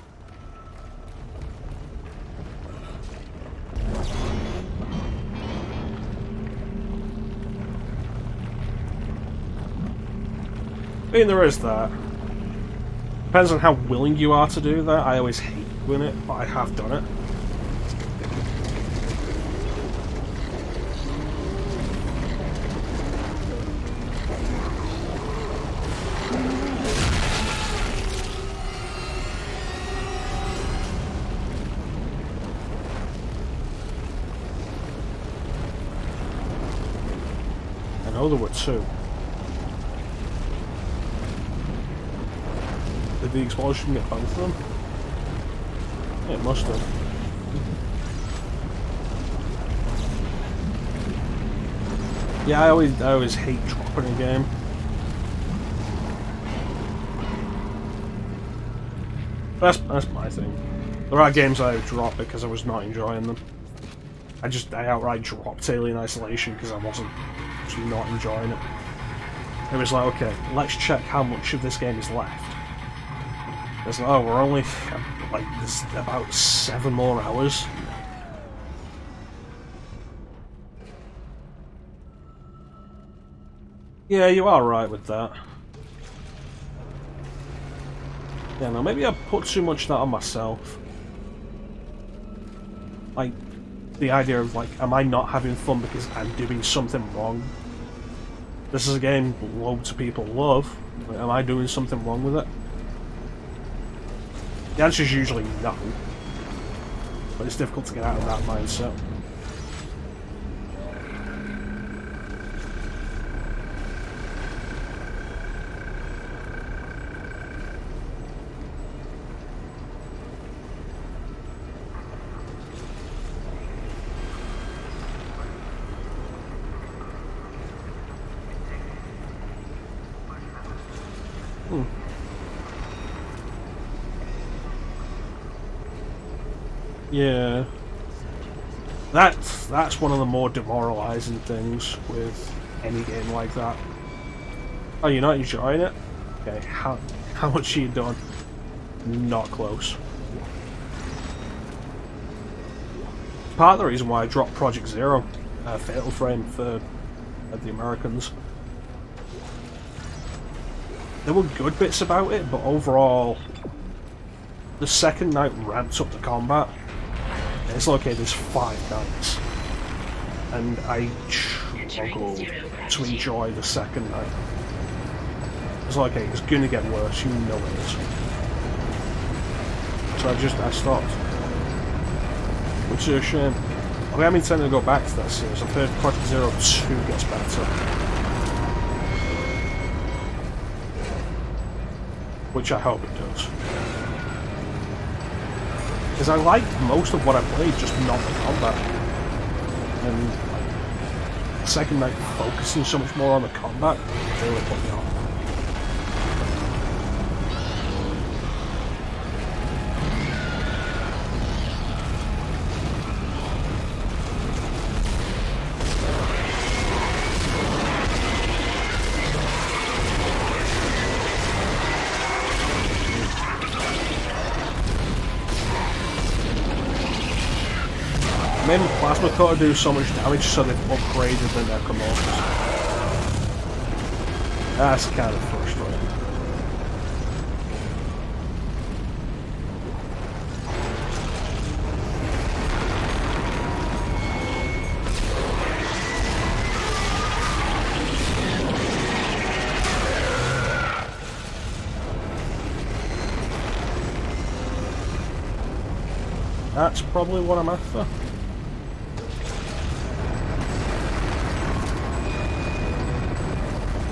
I mean, there is that. Depends on how willing you are to do that. I always hate doing it, but I have done it. I know there were two. Did the explosion get both of them? Yeah, it must have. Yeah, I always hate dropping a game. That's my thing. There are games I dropped because I was not enjoying them. I outright dropped Alien Isolation because I wasn't actually not enjoying it. It was like, okay, let's check how much of this game is left. It's like, oh, we're only like there's about 7 more hours. Yeah, you are right with that. Yeah, no, maybe I put too much of that on myself. Like, the idea of, like, am I not having fun because I'm doing something wrong? This is a game loads of people love. Like, am I doing something wrong with it? The answer is usually no. But it's difficult to get out of that mindset. Yeah, that's one of the more demoralizing things with any game like that. Oh, you're not enjoying it? Okay, how much are you done? Not close. Part of the reason why I dropped Project Zero, Fatal Frame for the Americans. There were good bits about it, but overall, the second night ramped up the combat. It's okay, there's 5 nights. And I struggled to enjoy the second night. It's like, okay, it's gonna get worse, you know it is. so I stopped. Which is a shame. I am intending to go back to that series. I've heard Project Zero 2 gets better. Which I hope it does. Because I liked most of what I played, just not the combat. And like, the second night focusing so much more on the combat really put me off. Made the plasma cutter do so much damage, so they've upgraded the necromorphs. That's kind of frustrating. That's probably what I'm after.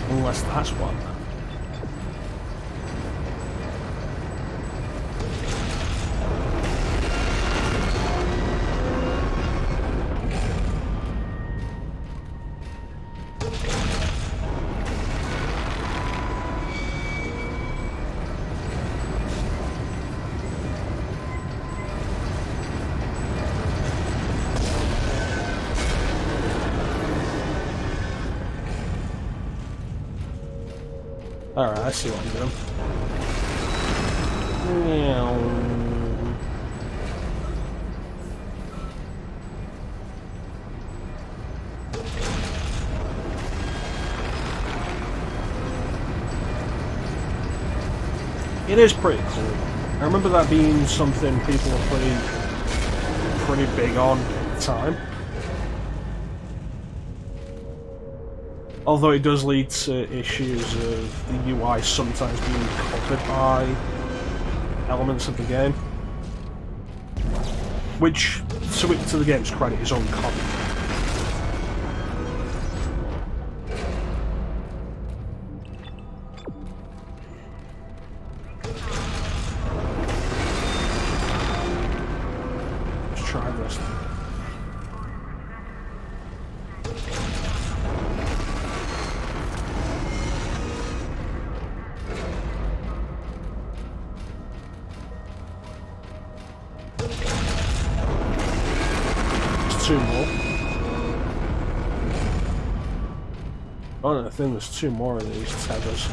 Unless that's one. Alright, I see what I'm doing. It is pretty cool. I remember that being something people were pretty big on at the time. Although it does lead to issues of the UI sometimes being covered by elements of the game. Which, to the game's credit, is uncommon. Let's try this. Two more. Oh, no, I think there's two more of these tethers.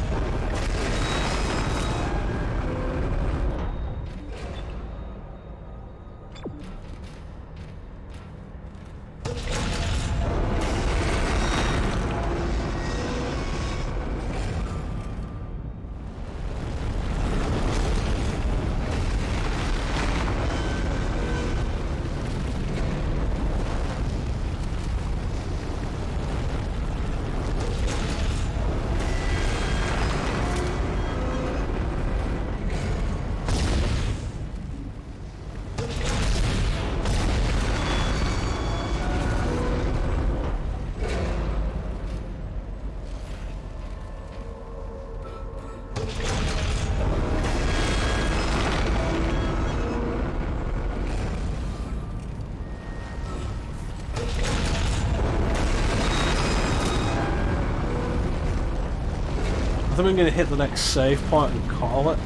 I think I'm going to hit the next save point and call it.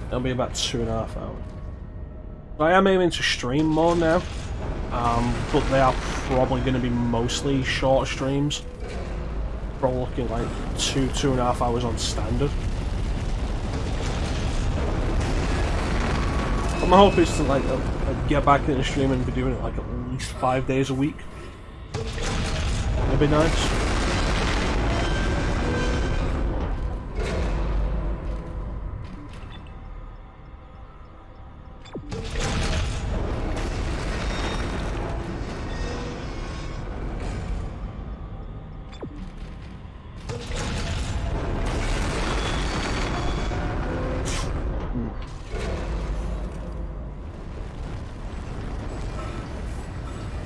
It'll be about 2.5 hours. I am aiming to stream more now, but they are probably going to be mostly shorter streams. Probably looking like 2.5 hours on standard. But my hope is to like get back into streaming and be doing it like at least 5 days a week. It'd be nice.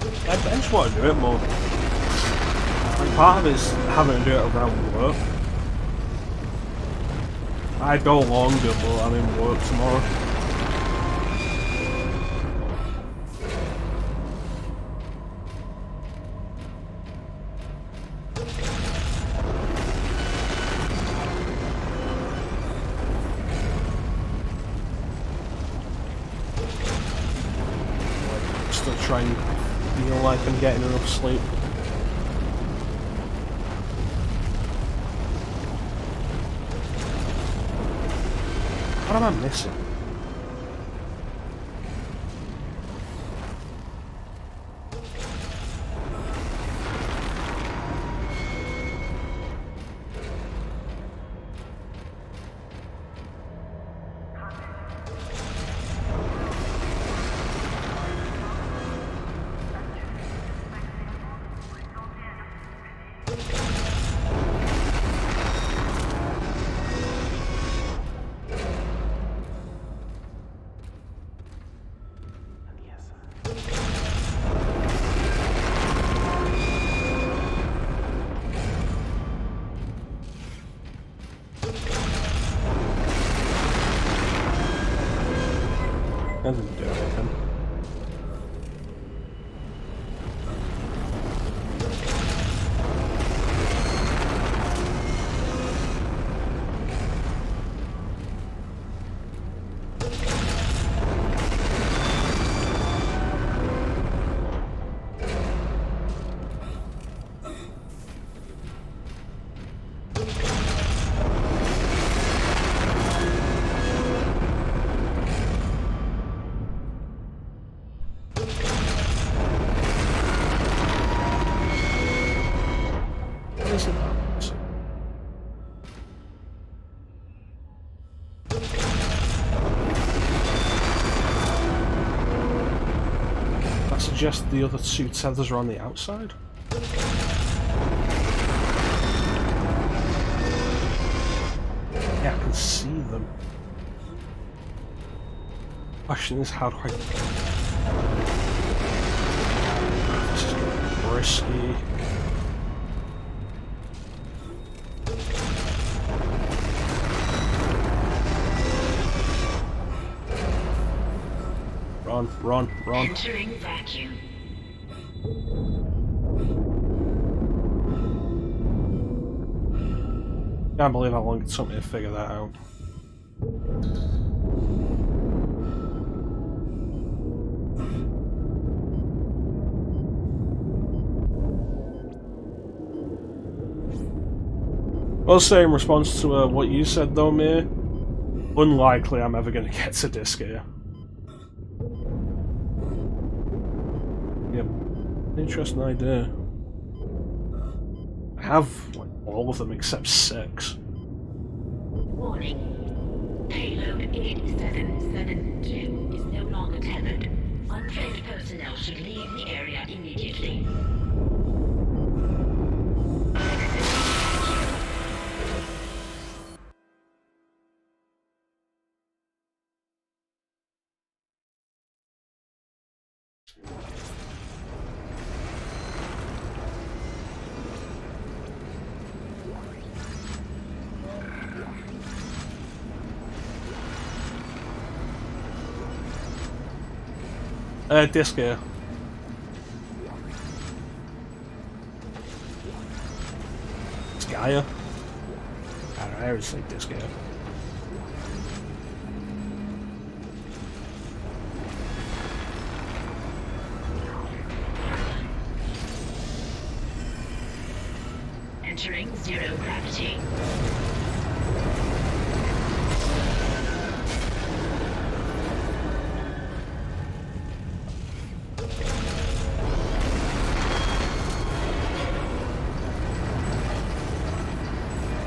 I just want to do it more. Like, part of it's having to do it around work. I'd go longer, but I'm in work tomorrow. Still trying to feel like I'm getting enough sleep. What am I missing? That didn't do anything. That suggests the other two tethers are on the outside? Yeah, I can see them. Question is, how do I... This is getting risky. Run. Entering vacuum. Can't believe how long it took me to figure that out. I'll say in response to what you said though, Mir, unlikely I'm ever going to get to disc here. Yep, interesting idea. I have like all of them except 6. Warning. Payload 8772 is no longer tethered. Untrained personnel should leave the area immediately. Disc here. It's Gaia. I don't know, I always say disc here. Entering zero gravity.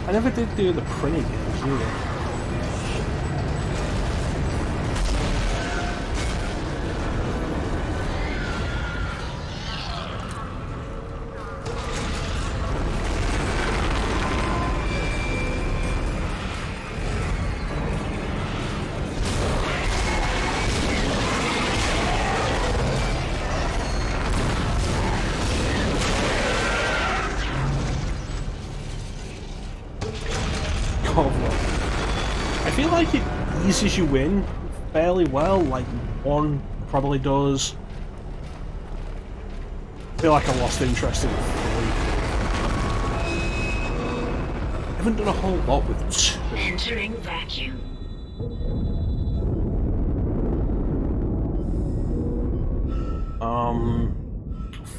I never did do the printing games either. eases you in fairly well, like 1 probably does. I feel like I lost interest in 3. I haven't done a whole lot with 2. Entering vacuum.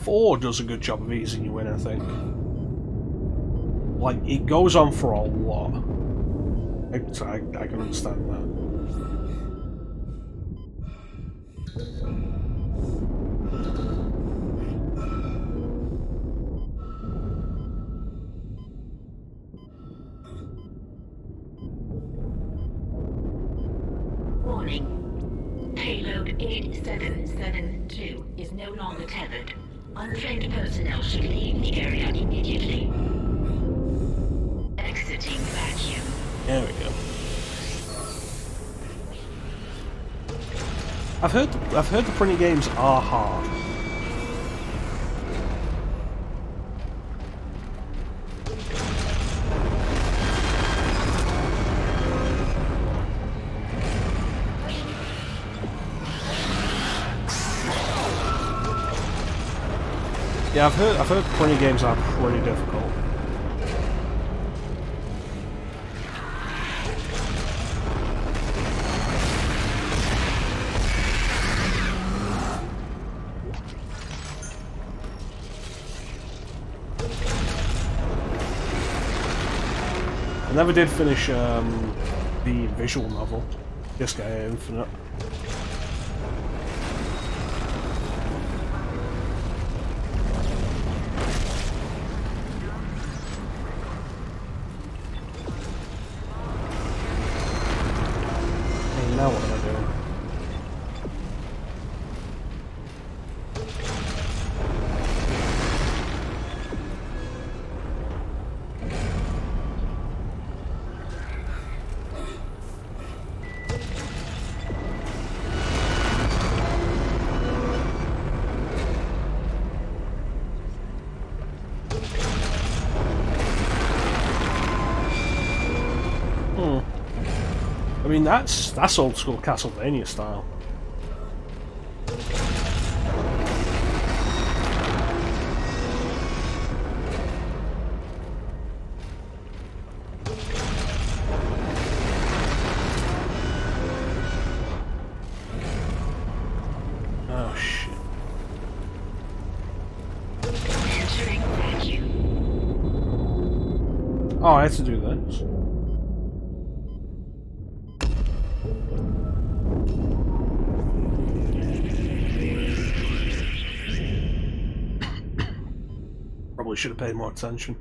4 does a good job of easing you in, I think. Like, it goes on for a lot. I can understand that. Warning. Payload 8772 is no longer tethered. Untrained personnel should leave the area immediately. Exiting vacuum. There we go. I've heard the printing games are hard. Yeah, I've heard printing games are pretty difficult. I never did finish the visual novel, Disgaea Infinite. Now what am I doing? I mean, that's old school Castlevania style. Oh shit. Entering vacuum. Oh, I had to do this. Probably should have paid more attention.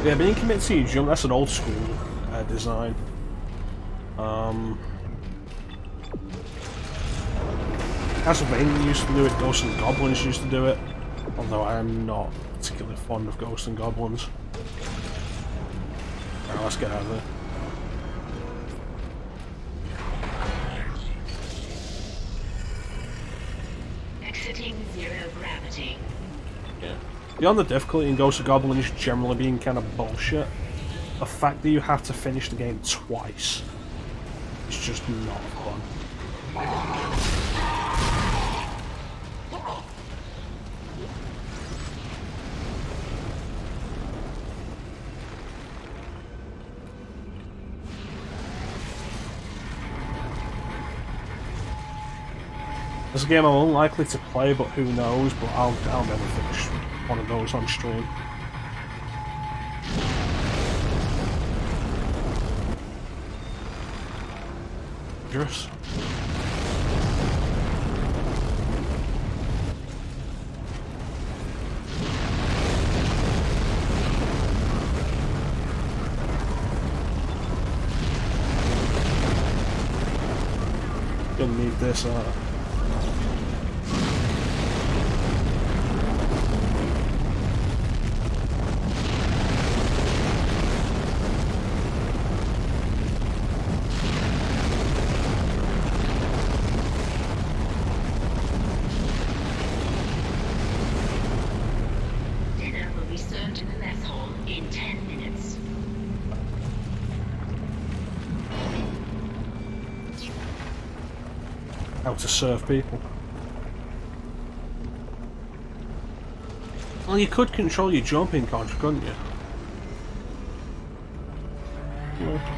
Yeah, being committed to your jump, that's an old school design. Castlevania used to do it, Ghosts and Goblins used to do it, although I am not particularly fond of Ghosts and Goblins. Alright, let's get out of there. Exiting zero gravity. Yeah. Beyond the difficulty in Ghosts and Goblins generally being kind of bullshit, the fact that you have to finish the game twice is just not fun. This is a game I'm unlikely to play, but who knows, but I'll never finish one of those on stream. Dangerous. Gonna need this be served in the mess hall in 10 minutes. How to serve people. Well, you could control your jumping contra, couldn't you? Yeah.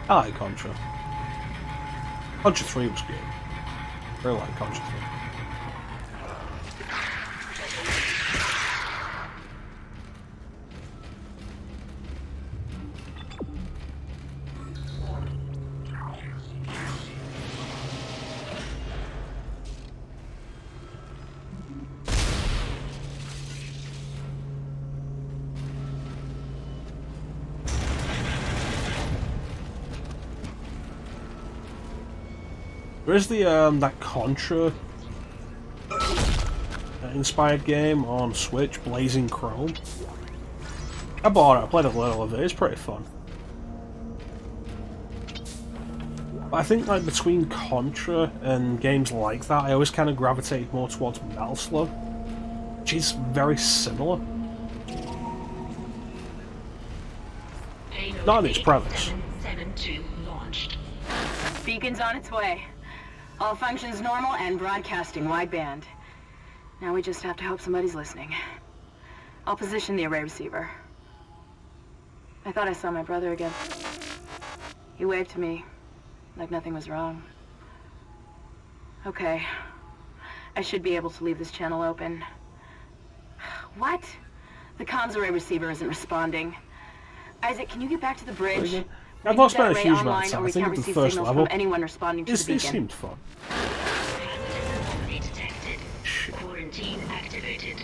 I like Contra. Contra 3 was good. I really like Contra 3. There is the that Contra inspired game on Switch, Blazing Chrome. I bought it, I played a little of it, it's pretty fun. But I think like between Contra and games like that, I always kind of gravitated more towards Metal Slug, which is very similar. Not in its premise. Beacon's on its way. All functions normal and broadcasting wideband. Now we just have to hope somebody's listening. I'll position the array receiver. I thought I saw my brother again. He waved to me, like nothing was wrong. Okay. I should be able to leave this channel open. What? The comms array receiver isn't responding. Isaac, can you get back to the bridge? I've not spent a huge amount of time. I think at the first level, anyone responding to the beacon. It seemed fun. Detected. Quarantine activated.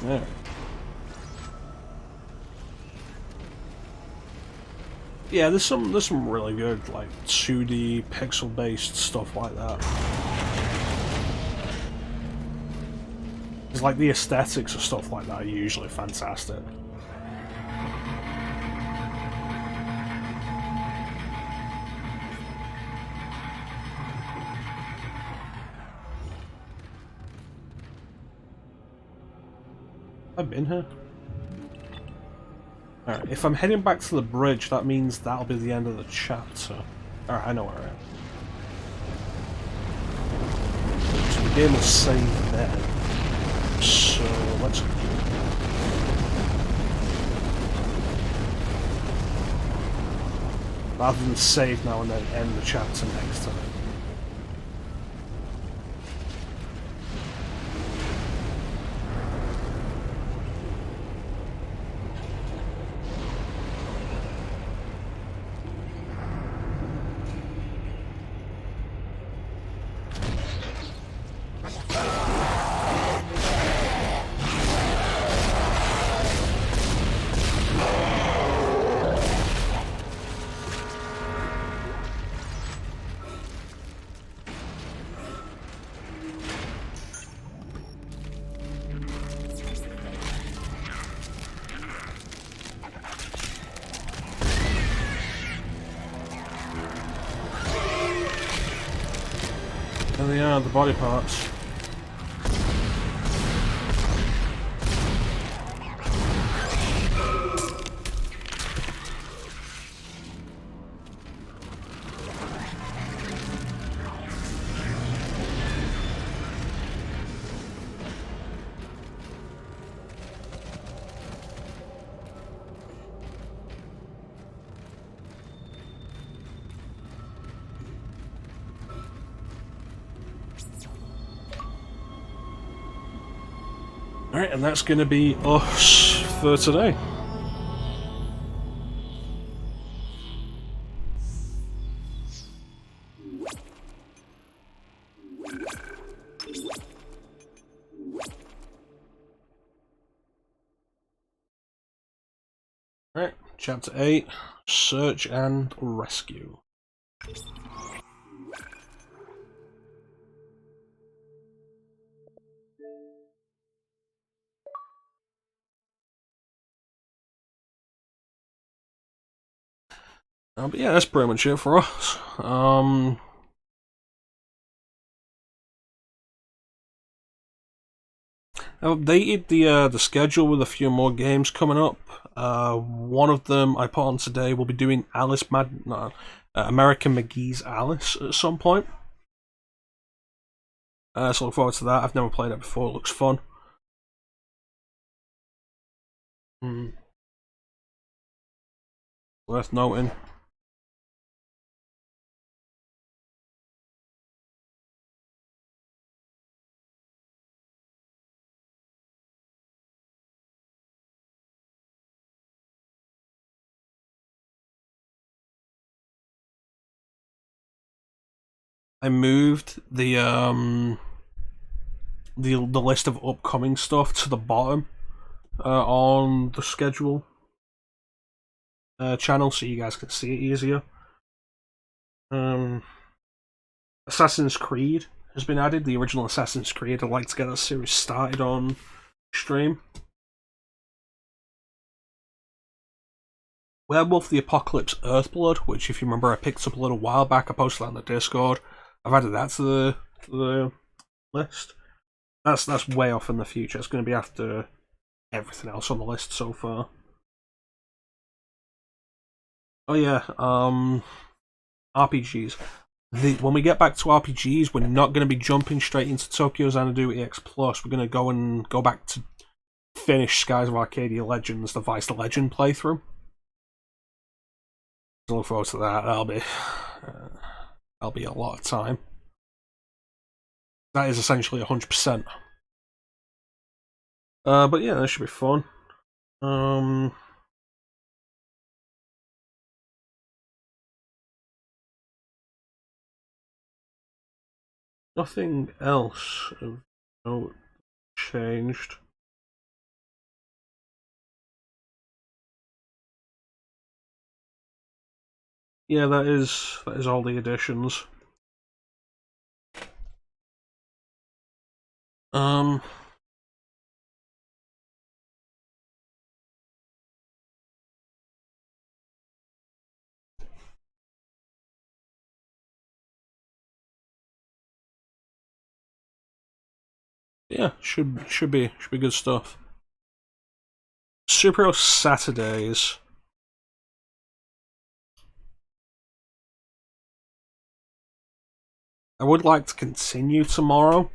Yeah. Yeah, there's some really good like 2D pixel based stuff like that. It's like the aesthetics of stuff like that are usually fantastic. I've been here. Alright, if I'm heading back to the bridge, that means that'll be the end of the chapter. Alright, I know where I am. So the game will save there. So let's go. Rather than save now and then end the chapter next time. There they are, the body parts. Alright, and that's going to be us for today. Chapter 8, Search and Rescue. But yeah, that's pretty much it for us. I updated the schedule with a few more games coming up. One of them I put on today. We'll be doing American McGee's Alice at some point. So look forward to that. I've never played it before. It looks fun. Worth noting. I moved the list of upcoming stuff to the bottom on the schedule channel, so you guys can see it easier. Assassin's Creed has been added. The original Assassin's Creed. I'd like to get that series started on stream. Werewolf the Apocalypse Earthblood, which if you remember I picked up a little while back. I posted that on the Discord. I've added that to the list. That's way off in the future. It's going to be after everything else on the list so far. Oh yeah, RPGs. When we get back to RPGs, we're not going to be jumping straight into Tokyo Xanadu EX Plus. We're going to go back to finish Skies of Arcadia Legends, the Vice the Legend playthrough. So look forward to that. That'll be a lot of time. That is essentially 100%. But yeah, that should be fun. Nothing else of note changed. Yeah, that is all the additions. Yeah, should be good stuff. Superhero Saturdays. I would like to continue tomorrow.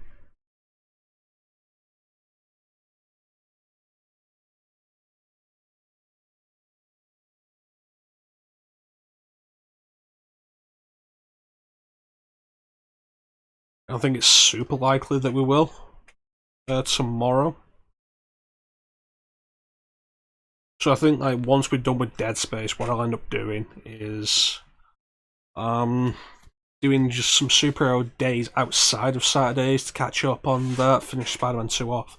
I don't think it's super likely that we will tomorrow. So I think like once we're done with Dead Space, what I'll end up doing is doing just some superhero days outside of Saturdays to catch up on that, finish Spider-Man 2 off,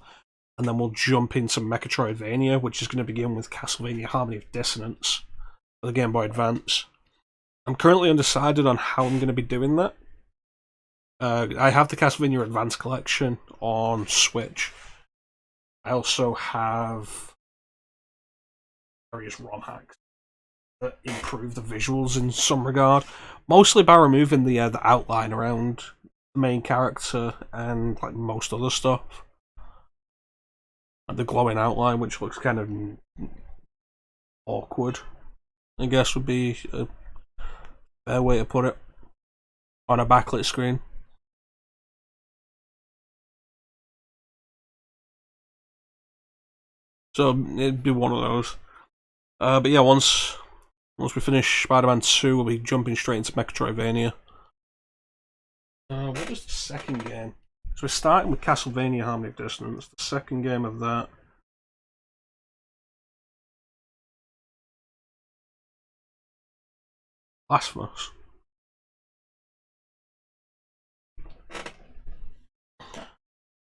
and then we'll jump into mecha-chrono, which is going to begin with Castlevania Harmony of Dissonance for the Game Boy Advance. I'm currently undecided on how I'm going to be doing that. I have the Castlevania Advance Collection on Switch. I also have various ROM hacks that improve the visuals in some regard, mostly by removing the outline around the main character and like most other stuff. Like the glowing outline, which looks kind of awkward, I guess would be a fair way to put it, on a backlit screen. So it'd be one of those. But yeah, once we finish Spider-Man 2, we'll be jumping straight into Metroidvania. What was the second game? So we're starting with Castlevania Harmony of Dissonance, the second game of that. Blasphemous.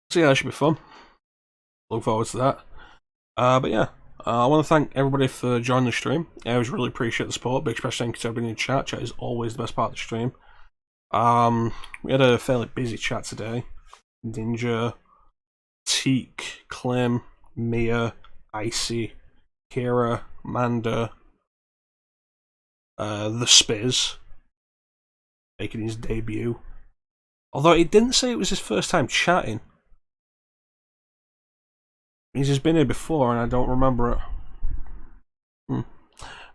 So yeah, that should be fun. Look forward to that. But yeah, I want to thank everybody for joining the stream. I always really appreciate the support. Big special thank you to everybody in the chat. Chat is always the best part of the stream. We had a fairly busy chat today. Ninja, Teak, Clem, Mia, Icy, Kira, Manda, the Spiz making his debut. Although it didn't say it was his first time chatting. He's just been here before and I don't remember it.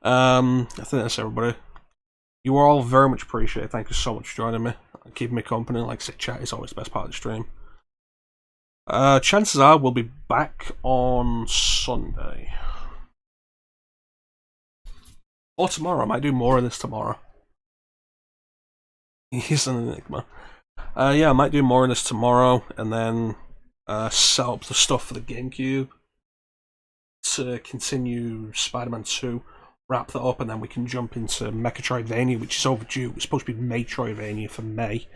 I think that's everybody. You are all very much appreciated. Thank you so much for joining me. Keeping me company. Like I said, chat is always the best part of the stream. Chances are we'll be back on Sunday. Or tomorrow. I might do more of this tomorrow. He's an enigma. Yeah, I might do more of this tomorrow and then set up the stuff for the GameCube to continue Spider-Man 2, wrap that up, and then we can jump into mecha-chrono, which is overdue. It's supposed to be Metroidvania for May,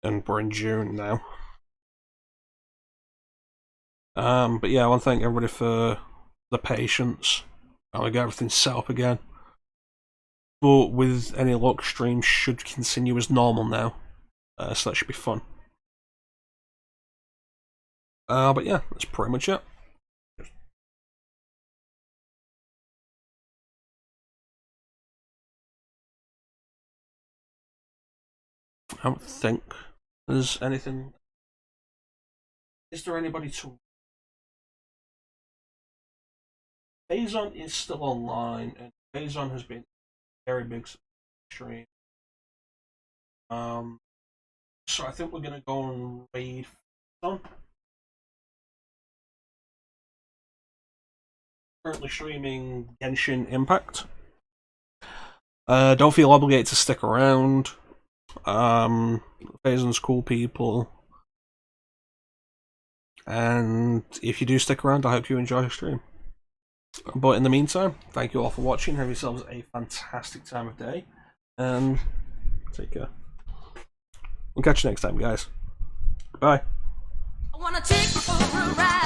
and we're in June now. But yeah, I want to thank everybody for the patience. I'll get everything set up again. But with any luck, streams should continue as normal now, so that should be fun. But yeah, that's pretty much it. I don't think there's anything. Is there anybody to? Phazon is still online, and Phazon has been a very big stream. So I think we're gonna go and raid Phazon. Currently streaming Genshin Impact. Don't feel obligated to stick around. Phazon's cool people. And if you do stick around, I hope you enjoy the stream. But in the meantime, thank you all for watching. Have yourselves a fantastic time of day. And take care. We'll catch you next time, guys. Bye. I wanna take you for a ride.